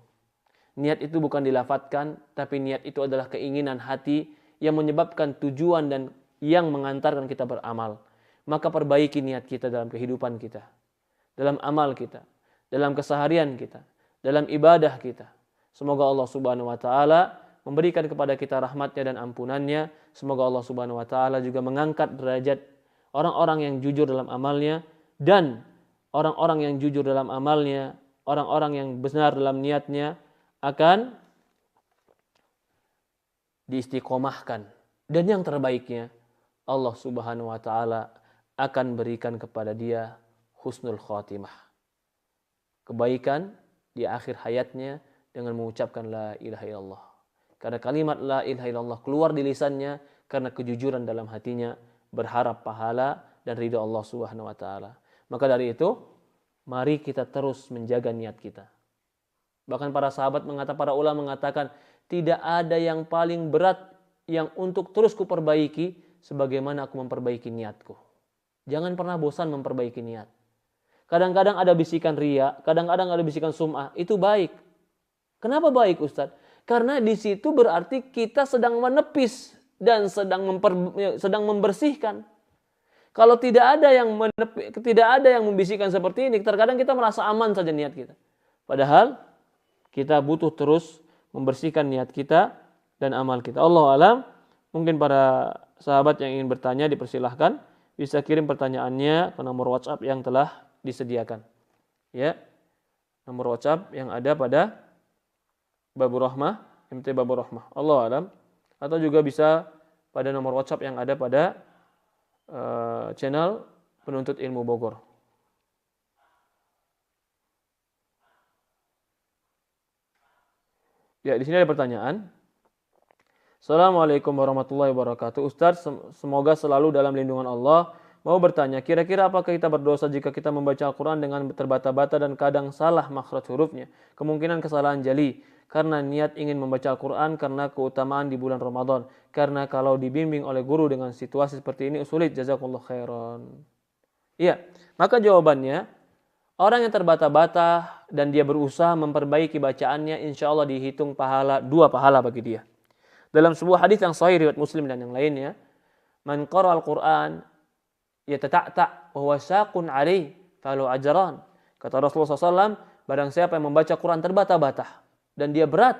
Niat itu bukan dilafatkan, tapi niat itu adalah keinginan hati yang menyebabkan tujuan dan yang mengantarkan kita beramal. Maka perbaiki niat kita dalam kehidupan kita, dalam amal kita, dalam keseharian kita, dalam ibadah kita. Semoga Allah Subhanahu wa taala memberikan kepada kita rahmatnya dan ampunannya. Semoga Allah Subhanahu wa taala juga mengangkat derajat orang-orang yang jujur dalam amalnya, dan orang-orang yang jujur dalam amalnya, orang-orang yang benar dalam niatnya akan diistiqomahkan. Dan yang terbaiknya, Allah Subhanahu wa taala akan berikan kepada dia husnul khatimah. Kebaikan di akhir hayatnya dengan mengucapkan la ilaha illallah. Karena kalimat la ilaha illallah keluar di lisannya karena kejujuran dalam hatinya, berharap pahala dan ridha Allah Subhanahu wa taala. Maka dari itu, mari kita terus menjaga niat kita. Bahkan para sahabat para ulama mengatakan, tidak ada yang paling berat yang untuk terus kuperbaiki sebagaimana aku memperbaiki niatku. Jangan pernah bosan memperbaiki niat. Kadang-kadang ada bisikan riya, kadang-kadang ada bisikan sum'ah, itu baik. Kenapa baik, Ustaz? Karena di situ berarti kita sedang menepis dan sedang membersihkan. Kalau tidak ada yang membisikkan seperti ini, terkadang kita merasa aman saja niat kita. Padahal kita butuh terus membersihkan niat kita dan amal kita. Allahu a'lam. Mungkin para sahabat yang ingin bertanya dipersilahkan. Bisa kirim pertanyaannya ke nomor WhatsApp yang telah disediakan. Ya. Nomor WhatsApp yang ada pada Babur Rahmah, MT Babur Rahmah. Allahu a'lam. Atau juga bisa pada nomor WhatsApp yang ada pada channel Penuntut Ilmu Bogor. Ya, di sini ada pertanyaan. Assalamualaikum warahmatullahi wabarakatuh. Ustaz, semoga selalu dalam lindungan Allah. Mau bertanya, kira-kira apakah kita berdosa jika kita membaca Al-Quran dengan terbata-bata dan kadang salah makhraj hurufnya? Kemungkinan kesalahan jali. Karena niat ingin membaca Al-Quran karena keutamaan di bulan Ramadan. Karena kalau dibimbing oleh guru dengan situasi seperti ini sulit. Jazakallah khairan. Iya, maka jawabannya, orang yang terbata-bata dan dia berusaha memperbaiki bacaannya, insya Allah dihitung dua pahala bagi dia. Dalam sebuah hadis yang sahih riwayat Muslim dan yang lainnya, man qara al-Qur'an yatata'ta wa huwa syaqun 'alaihi falahu ajran. Kata Rasulullah SAW, barang siapa yang membaca Quran terbata-bata dan dia berat,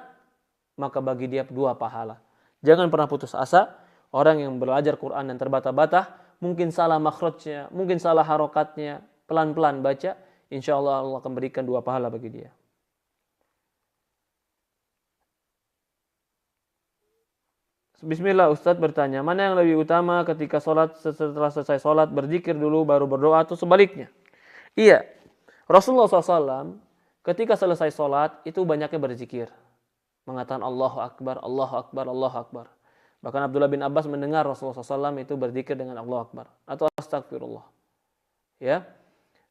maka bagi dia dua pahala. Jangan pernah putus asa. Orang yang belajar Quran dan terbata-bata, mungkin salah makhrajnya, mungkin salah harokatnya, pelan-pelan baca, insya Allah Allah akan berikan dua pahala bagi dia. Bismillah, Ustadz bertanya, mana yang lebih utama ketika setelah selesai sholat berzikir dulu baru berdoa atau sebaliknya? Iya, Rasulullah SAW ketika selesai sholat itu banyaknya berzikir. Mengatakan Allahu Akbar, Allahu Akbar, Allahu Akbar. Bahkan Abdullah bin Abbas mendengar Rasulullah SAW itu berzikir dengan Allahu Akbar. Atau Astagfirullah. Ya.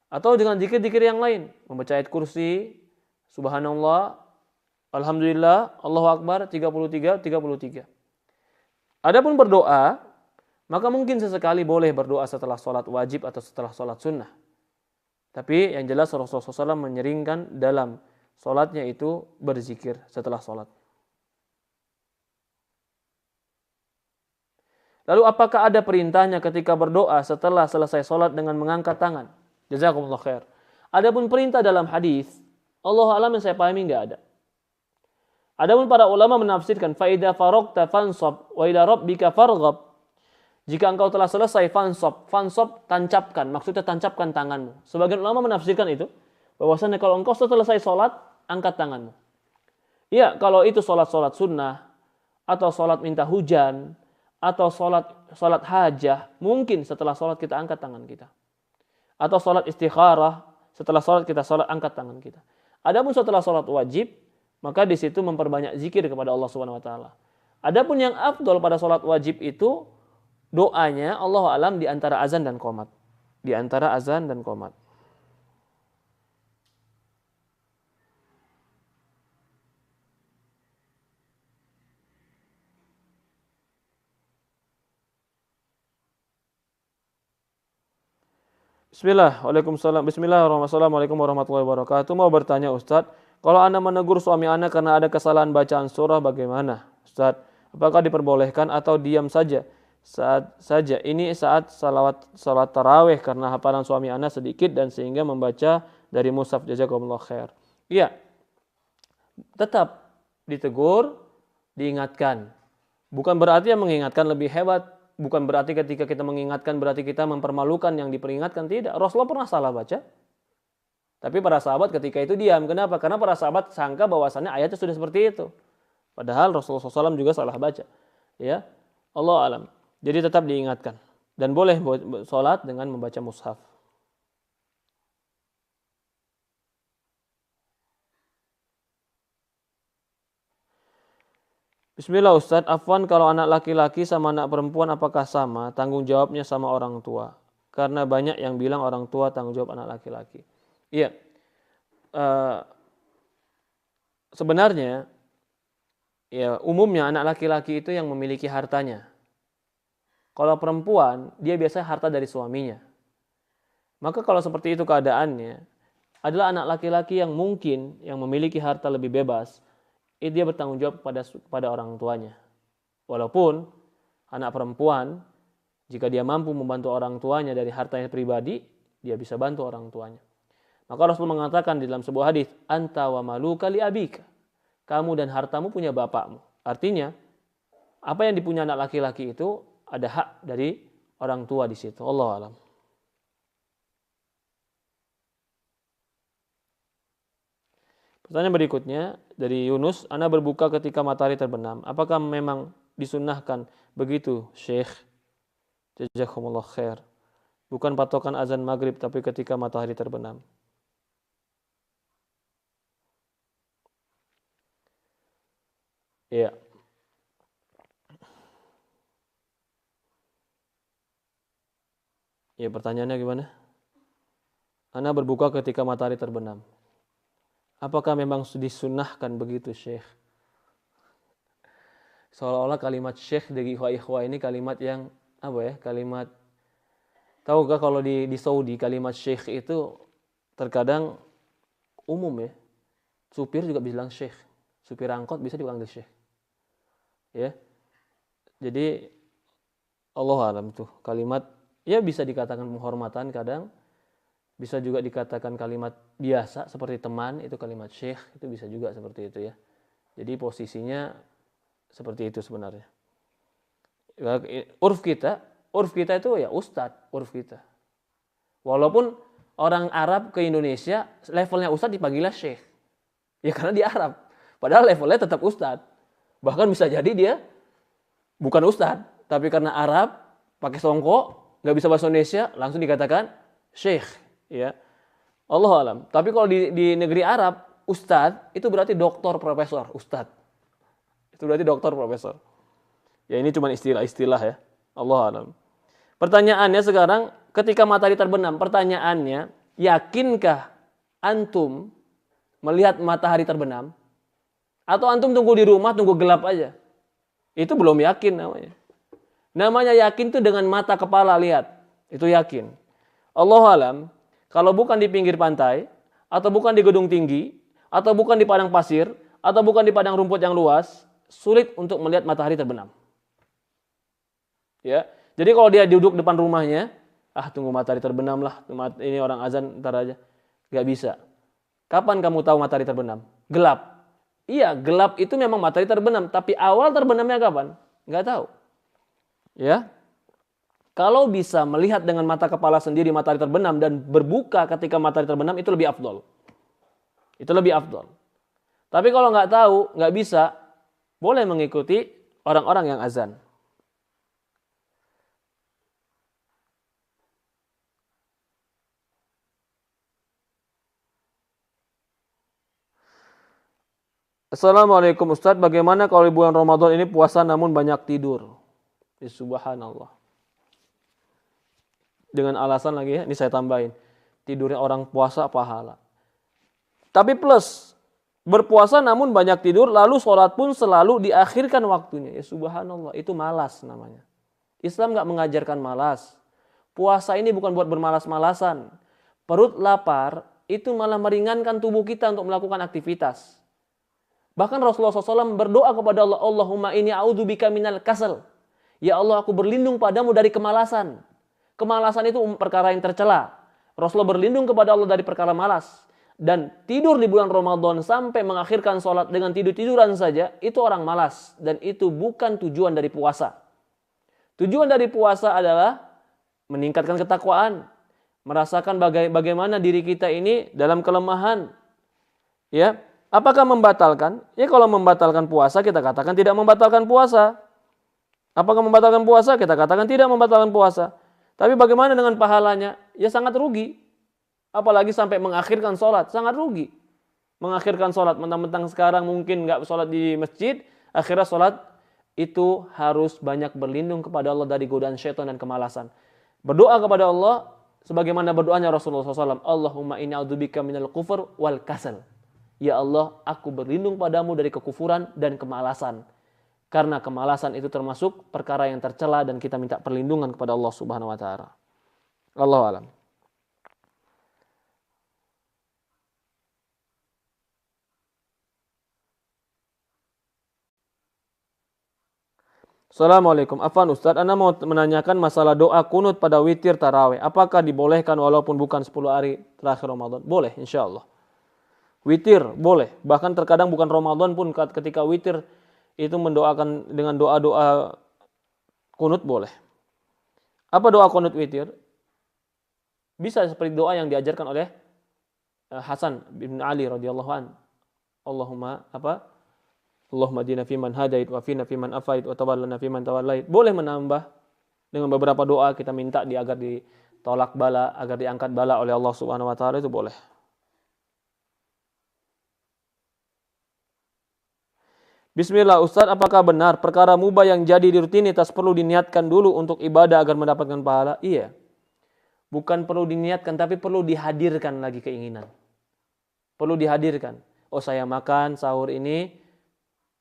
Atau dengan zikir-zikir yang lain. Membaca ayat kursi, Subhanallah, Alhamdulillah, Allahu Akbar, 33. Adapun berdoa, maka mungkin sesekali boleh berdoa setelah sholat wajib atau setelah sholat sunnah. Tapi yang jelas Rasulullah SAW menyeringkan dalam sholatnya itu berzikir setelah sholat. Lalu apakah ada perintahnya ketika berdoa setelah selesai sholat dengan mengangkat tangan? Jazakumullah khair. Adapun perintah dalam hadis, Allah alam yang saya pahami enggak ada. Adapun para ulama menafsirkan faida faraqta fansab wa ila rabbika farghab. Jika engkau telah selesai fansab tancapkan, maksudnya tancapkan tanganmu. Sebagian ulama menafsirkan itu bahwasanya kalau engkau setelah selesai salat angkat tanganmu. Iya, kalau itu salat sunnah atau salat minta hujan atau salat hajah, mungkin setelah salat kita angkat tangan kita. Atau salat istikharah, setelah salat kita angkat tangan kita. Adapun setelah salat wajib, maka di situ memperbanyak zikir kepada Allah Subhanahu wa taala. Adapun yang afdol pada salat wajib itu doanya Allah alam di antara azan dan qomat. Di antara azan dan qomat. Bismillahirrahmanirrahim warahmatullahi wabarakatuh. Mau bertanya Ustadz, kalau Anda menegur suami Anda karena ada kesalahan bacaan surah bagaimana? Ustadz, apakah diperbolehkan atau diam saja? Saat salat tarawih karena hafalan suami Anda sedikit dan sehingga membaca dari mushaf. Jazakumullah khair. Iya. Tetap ditegur, diingatkan. Bukan berarti yang mengingatkan lebih hebat. Bukan berarti ketika kita mengingatkan berarti kita mempermalukan yang diperingatkan. Tidak. Rasulullah pernah salah baca. Tapi para sahabat ketika itu diam. Kenapa? Karena para sahabat sangka bahwasannya ayatnya sudah seperti itu. Padahal Rasulullah SAW juga salah baca. Ya, Allah alam. Jadi tetap diingatkan. Dan boleh sholat dengan membaca mushaf. Bismillah Ustadz, afwan kalau anak laki-laki sama anak perempuan apakah sama? Tanggung jawabnya sama orang tua. Karena banyak yang bilang orang tua tanggung jawab anak laki-laki. Iya. Sebenarnya ya umumnya anak laki-laki itu yang memiliki hartanya. Kalau perempuan dia biasanya harta dari suaminya. Maka kalau seperti itu keadaannya adalah anak laki-laki yang mungkin yang memiliki harta lebih bebas, dia bertanggung jawab pada orang tuanya. Walaupun anak perempuan jika dia mampu membantu orang tuanya dari hartanya pribadi, dia bisa bantu orang tuanya. Maka Rasul mengatakan di dalam sebuah hadis, anta wa maluka li abika. Kamu dan hartamu punya bapakmu. Artinya, apa yang dipunya anak laki-laki itu ada hak dari orang tua di situ. Wallahu a'lam. Pertanyaan berikutnya dari Yunus, Ana berbuka ketika matahari terbenam. Apakah memang disunnahkan begitu, Syekh? Jazakumullah khair. Bukan patokan azan maghrib, tapi ketika matahari terbenam. Iya. Ya, pertanyaannya gimana? Ana berbuka ketika matahari terbenam. Apakah memang disunnahkan begitu, Syekh? Seolah-olah kalimat Syekh dari ikhwah-ikhwah ini kalimat yang kalimat, tahukah kalau di Saudi kalimat Syekh itu terkadang umum ya. Supir juga bilang Syekh. Supir angkot bisa dipanggil Syekh. Ya. Jadi Allah alam tuh kalimat ya bisa dikatakan penghormatan kadang, bisa juga dikatakan kalimat biasa seperti teman, itu kalimat syekh, itu bisa juga seperti itu ya. Jadi posisinya seperti itu sebenarnya. Urf kita itu ya ustadz, urf kita. Walaupun orang Arab ke Indonesia levelnya ustadz dipanggilnya syekh. Ya karena di Arab. Padahal levelnya tetap ustadz. Bahkan bisa jadi dia Bukan ustadz, tapi karena Arab, pakai songkok, nggak bisa bahasa Indonesia, langsung dikatakan syekh. Ya. Allah alam. Tapi kalau di negeri Arab, ustadz itu berarti doktor profesor, ustadz. Itu berarti doktor profesor. Ya ini cuma istilah-istilah ya. Allah alam. Pertanyaannya sekarang, ketika matahari terbenam, pertanyaannya, yakinkah antum melihat matahari terbenam? Atau antum tunggu di rumah, tunggu gelap aja? Itu belum yakin namanya. Namanya yakin itu dengan mata kepala lihat. Itu yakin. Allah alam, kalau bukan di pinggir pantai, atau bukan di gedung tinggi, atau bukan di padang pasir, atau bukan di padang rumput yang luas, sulit untuk melihat matahari terbenam. Ya, jadi kalau dia duduk depan rumahnya, tunggu matahari terbenam lah, ini orang azan ntar aja, nggak bisa. Kapan kamu tahu matahari terbenam? Gelap. Iya, gelap itu memang matahari terbenam, tapi awal terbenamnya kapan? Nggak tahu. Ya, kalau bisa melihat dengan mata kepala sendiri matahari terbenam dan berbuka ketika matahari terbenam itu lebih afdol. Itu lebih afdol. Tapi kalau nggak tahu, nggak bisa, boleh mengikuti orang-orang yang azan. Assalamualaikum Ustadz, bagaimana kalau di bulan Ramadan ini puasa namun banyak tidur? Ya, subhanallah. Dengan alasan lagi ya, ini saya tambahin. Tidurnya orang puasa pahala. Tapi plus, berpuasa namun banyak tidur, lalu sholat pun selalu diakhirkan waktunya. Ya subhanallah, itu malas namanya. Islam nggak mengajarkan malas. Puasa ini bukan buat bermalas-malasan. Perut lapar, itu malah meringankan tubuh kita untuk melakukan aktivitas. Bahkan Rasulullah SAW berdoa kepada Allah, Allahumma inni a'udzubika minal kasal. Ya Allah, aku berlindung padamu dari kemalasan. Kemalasan itu perkara yang tercela. Rasulullah berlindung kepada Allah dari perkara malas. Dan tidur di bulan Ramadan sampai mengakhirkan sholat dengan tidur-tiduran saja, itu orang malas. Dan itu bukan tujuan dari puasa. Tujuan dari puasa adalah meningkatkan ketakwaan. Merasakan bagaimana diri kita ini dalam kelemahan. Ya, apakah membatalkan? Ya kalau membatalkan puasa, kita katakan tidak membatalkan puasa. Apakah membatalkan puasa? Kita katakan tidak membatalkan puasa. Tapi bagaimana dengan pahalanya? Ya sangat rugi. Apalagi sampai mengakhirkan sholat, sangat rugi. Mengakhirkan sholat, mentang-mentang sekarang mungkin nggak sholat di masjid, akhirnya sholat itu harus banyak berlindung kepada Allah dari godaan syaitan dan kemalasan. Berdoa kepada Allah, sebagaimana berdoanya Rasulullah SAW, Allahumma inni a'udzubika minal kufur wal kasal. Ya Allah, aku berlindung padamu dari kekufuran dan kemalasan. Karena kemalasan itu termasuk perkara yang tercela dan kita minta perlindungan kepada Allah Subhanahu wa taala. Allahu a'lam. Assalamualaikum. Afwan Ustaz, Anda mau menanyakan masalah doa kunut pada witir tarawih. Apakah dibolehkan walaupun bukan 10 hari terakhir Ramadan? Boleh, insya Allah. Witir, boleh. Bahkan terkadang bukan Ramadan pun ketika witir itu mendoakan dengan doa-doa kunut boleh. Apa doa kunut witir? Bisa seperti doa yang diajarkan oleh Hasan bin Ali radhiyallahu an. Allahumma hdina fiman hadait wa fina fiman afait wa tawallana fiman tawallait. Boleh menambah dengan beberapa doa kita minta agar ditolak bala, agar diangkat bala oleh Allah Subhanahu wa taala, itu boleh. Bismillah Ustaz, apakah benar perkara mubah yang jadi di rutinitas perlu diniatkan dulu untuk ibadah agar mendapatkan pahala? Iya. Bukan perlu diniatkan, tapi perlu dihadirkan lagi keinginan. Perlu dihadirkan. Oh saya makan sahur ini,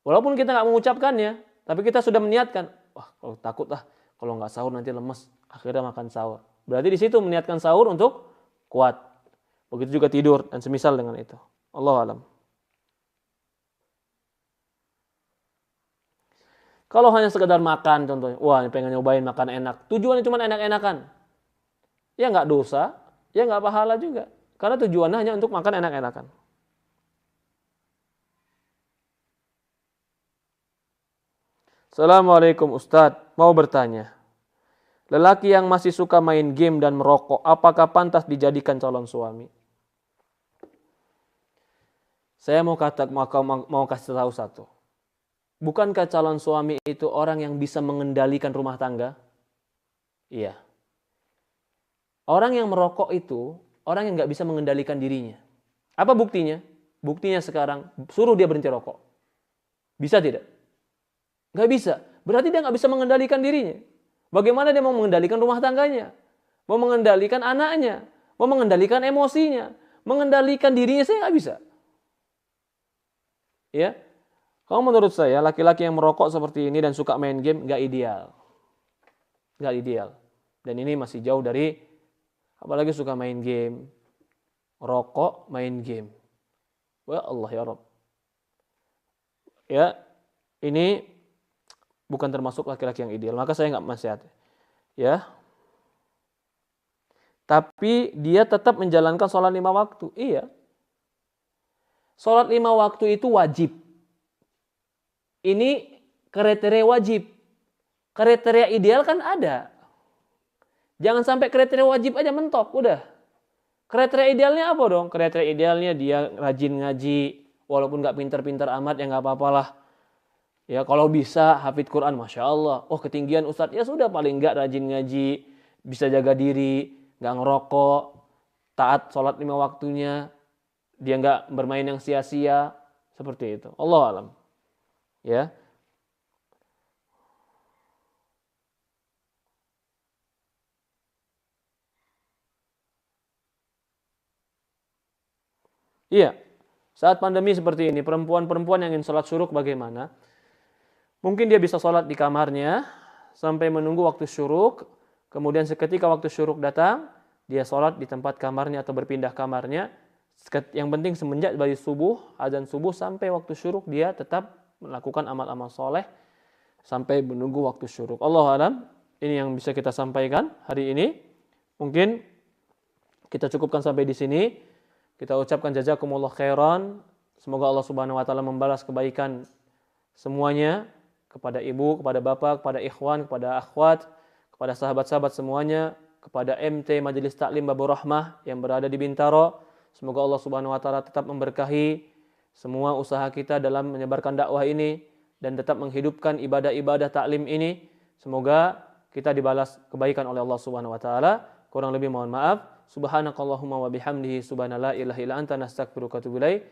walaupun kita nggak mengucapkannya, tapi kita sudah meniatkan. Wah kalau takut kalau nggak sahur nanti lemes. Akhirnya makan sahur. Berarti di situ meniatkan sahur untuk kuat. Begitu juga tidur dan semisal dengan itu. Allahu a'lam. Kalau hanya sekedar makan contohnya, wah pengen nyobain makan enak, tujuannya cuma enak-enakan, ya nggak dosa, ya nggak pahala juga, karena tujuannya hanya untuk makan enak-enakan. Assalamualaikum Ustadz, mau bertanya, lelaki yang masih suka main game dan merokok, apakah pantas dijadikan calon suami? Saya mau kasih tahu satu. Bukankah calon suami itu orang yang bisa mengendalikan rumah tangga? Iya. Orang yang merokok itu orang yang nggak bisa mengendalikan dirinya. Apa buktinya? Buktinya sekarang suruh dia berhenti rokok. Bisa tidak? Nggak bisa. Berarti dia nggak bisa mengendalikan dirinya. Bagaimana dia mau mengendalikan rumah tangganya? Mau mengendalikan anaknya? Mau mengendalikan emosinya? Mengendalikan dirinya saya nggak bisa. Ya, kalau menurut saya laki-laki yang merokok seperti ini dan suka main game nggak ideal, nggak ideal. Dan ini masih jauh dari, apalagi suka main game, rokok, main game. Wah Allah ya Rabb. Ya, ini bukan termasuk laki-laki yang ideal. Maka saya nggak nasihat. Ya, tapi dia tetap menjalankan sholat 5 waktu. Iya, sholat 5 waktu itu wajib. Ini kriteria wajib. Kriteria ideal kan ada. Jangan sampai kriteria wajib aja mentok, udah. Kriteria idealnya apa dong? Kriteria idealnya dia rajin ngaji, walaupun nggak pinter-pinter amat ya nggak apa-apalah. Ya kalau bisa hafid Quran, Masya Allah. Oh ketinggian Ustadz, ya sudah paling nggak rajin ngaji, bisa jaga diri, nggak ngerokok, taat sholat 5 waktunya, dia nggak bermain yang sia-sia, seperti itu. Allah alam. Ya. Iya. Saat pandemi seperti ini, perempuan-perempuan yang ingin sholat syuruk bagaimana? Mungkin dia bisa sholat di kamarnya sampai menunggu waktu syuruk. Kemudian seketika waktu syuruk datang, dia sholat di tempat kamarnya atau berpindah kamarnya. Yang penting semenjak dari subuh, azan subuh sampai waktu syuruk, dia tetap melakukan amal-amal soleh sampai menunggu waktu syuruk. Allahu a'lam. Ini yang bisa kita sampaikan hari ini. Mungkin kita cukupkan sampai di sini. Kita ucapkan jazakumullah khairan. Semoga Allah Subhanahu wa taala membalas kebaikan semuanya kepada ibu, kepada bapak, kepada ikhwan, kepada akhwat, kepada sahabat-sahabat semuanya, kepada MT Majelis Taklim Babur Rahmah yang berada di Bintaro. Semoga Allah Subhanahu wa taala tetap memberkahi semua usaha kita dalam menyebarkan dakwah ini dan tetap menghidupkan ibadah-ibadah taklim ini. Semoga kita dibalas kebaikan oleh Allah Subhanahu wa taala. Kurang lebih mohon maaf. Subhanakallahumma wa bihamdihi subhanallah ilaha illa anta nastaghfiruka wa atubu ilaik.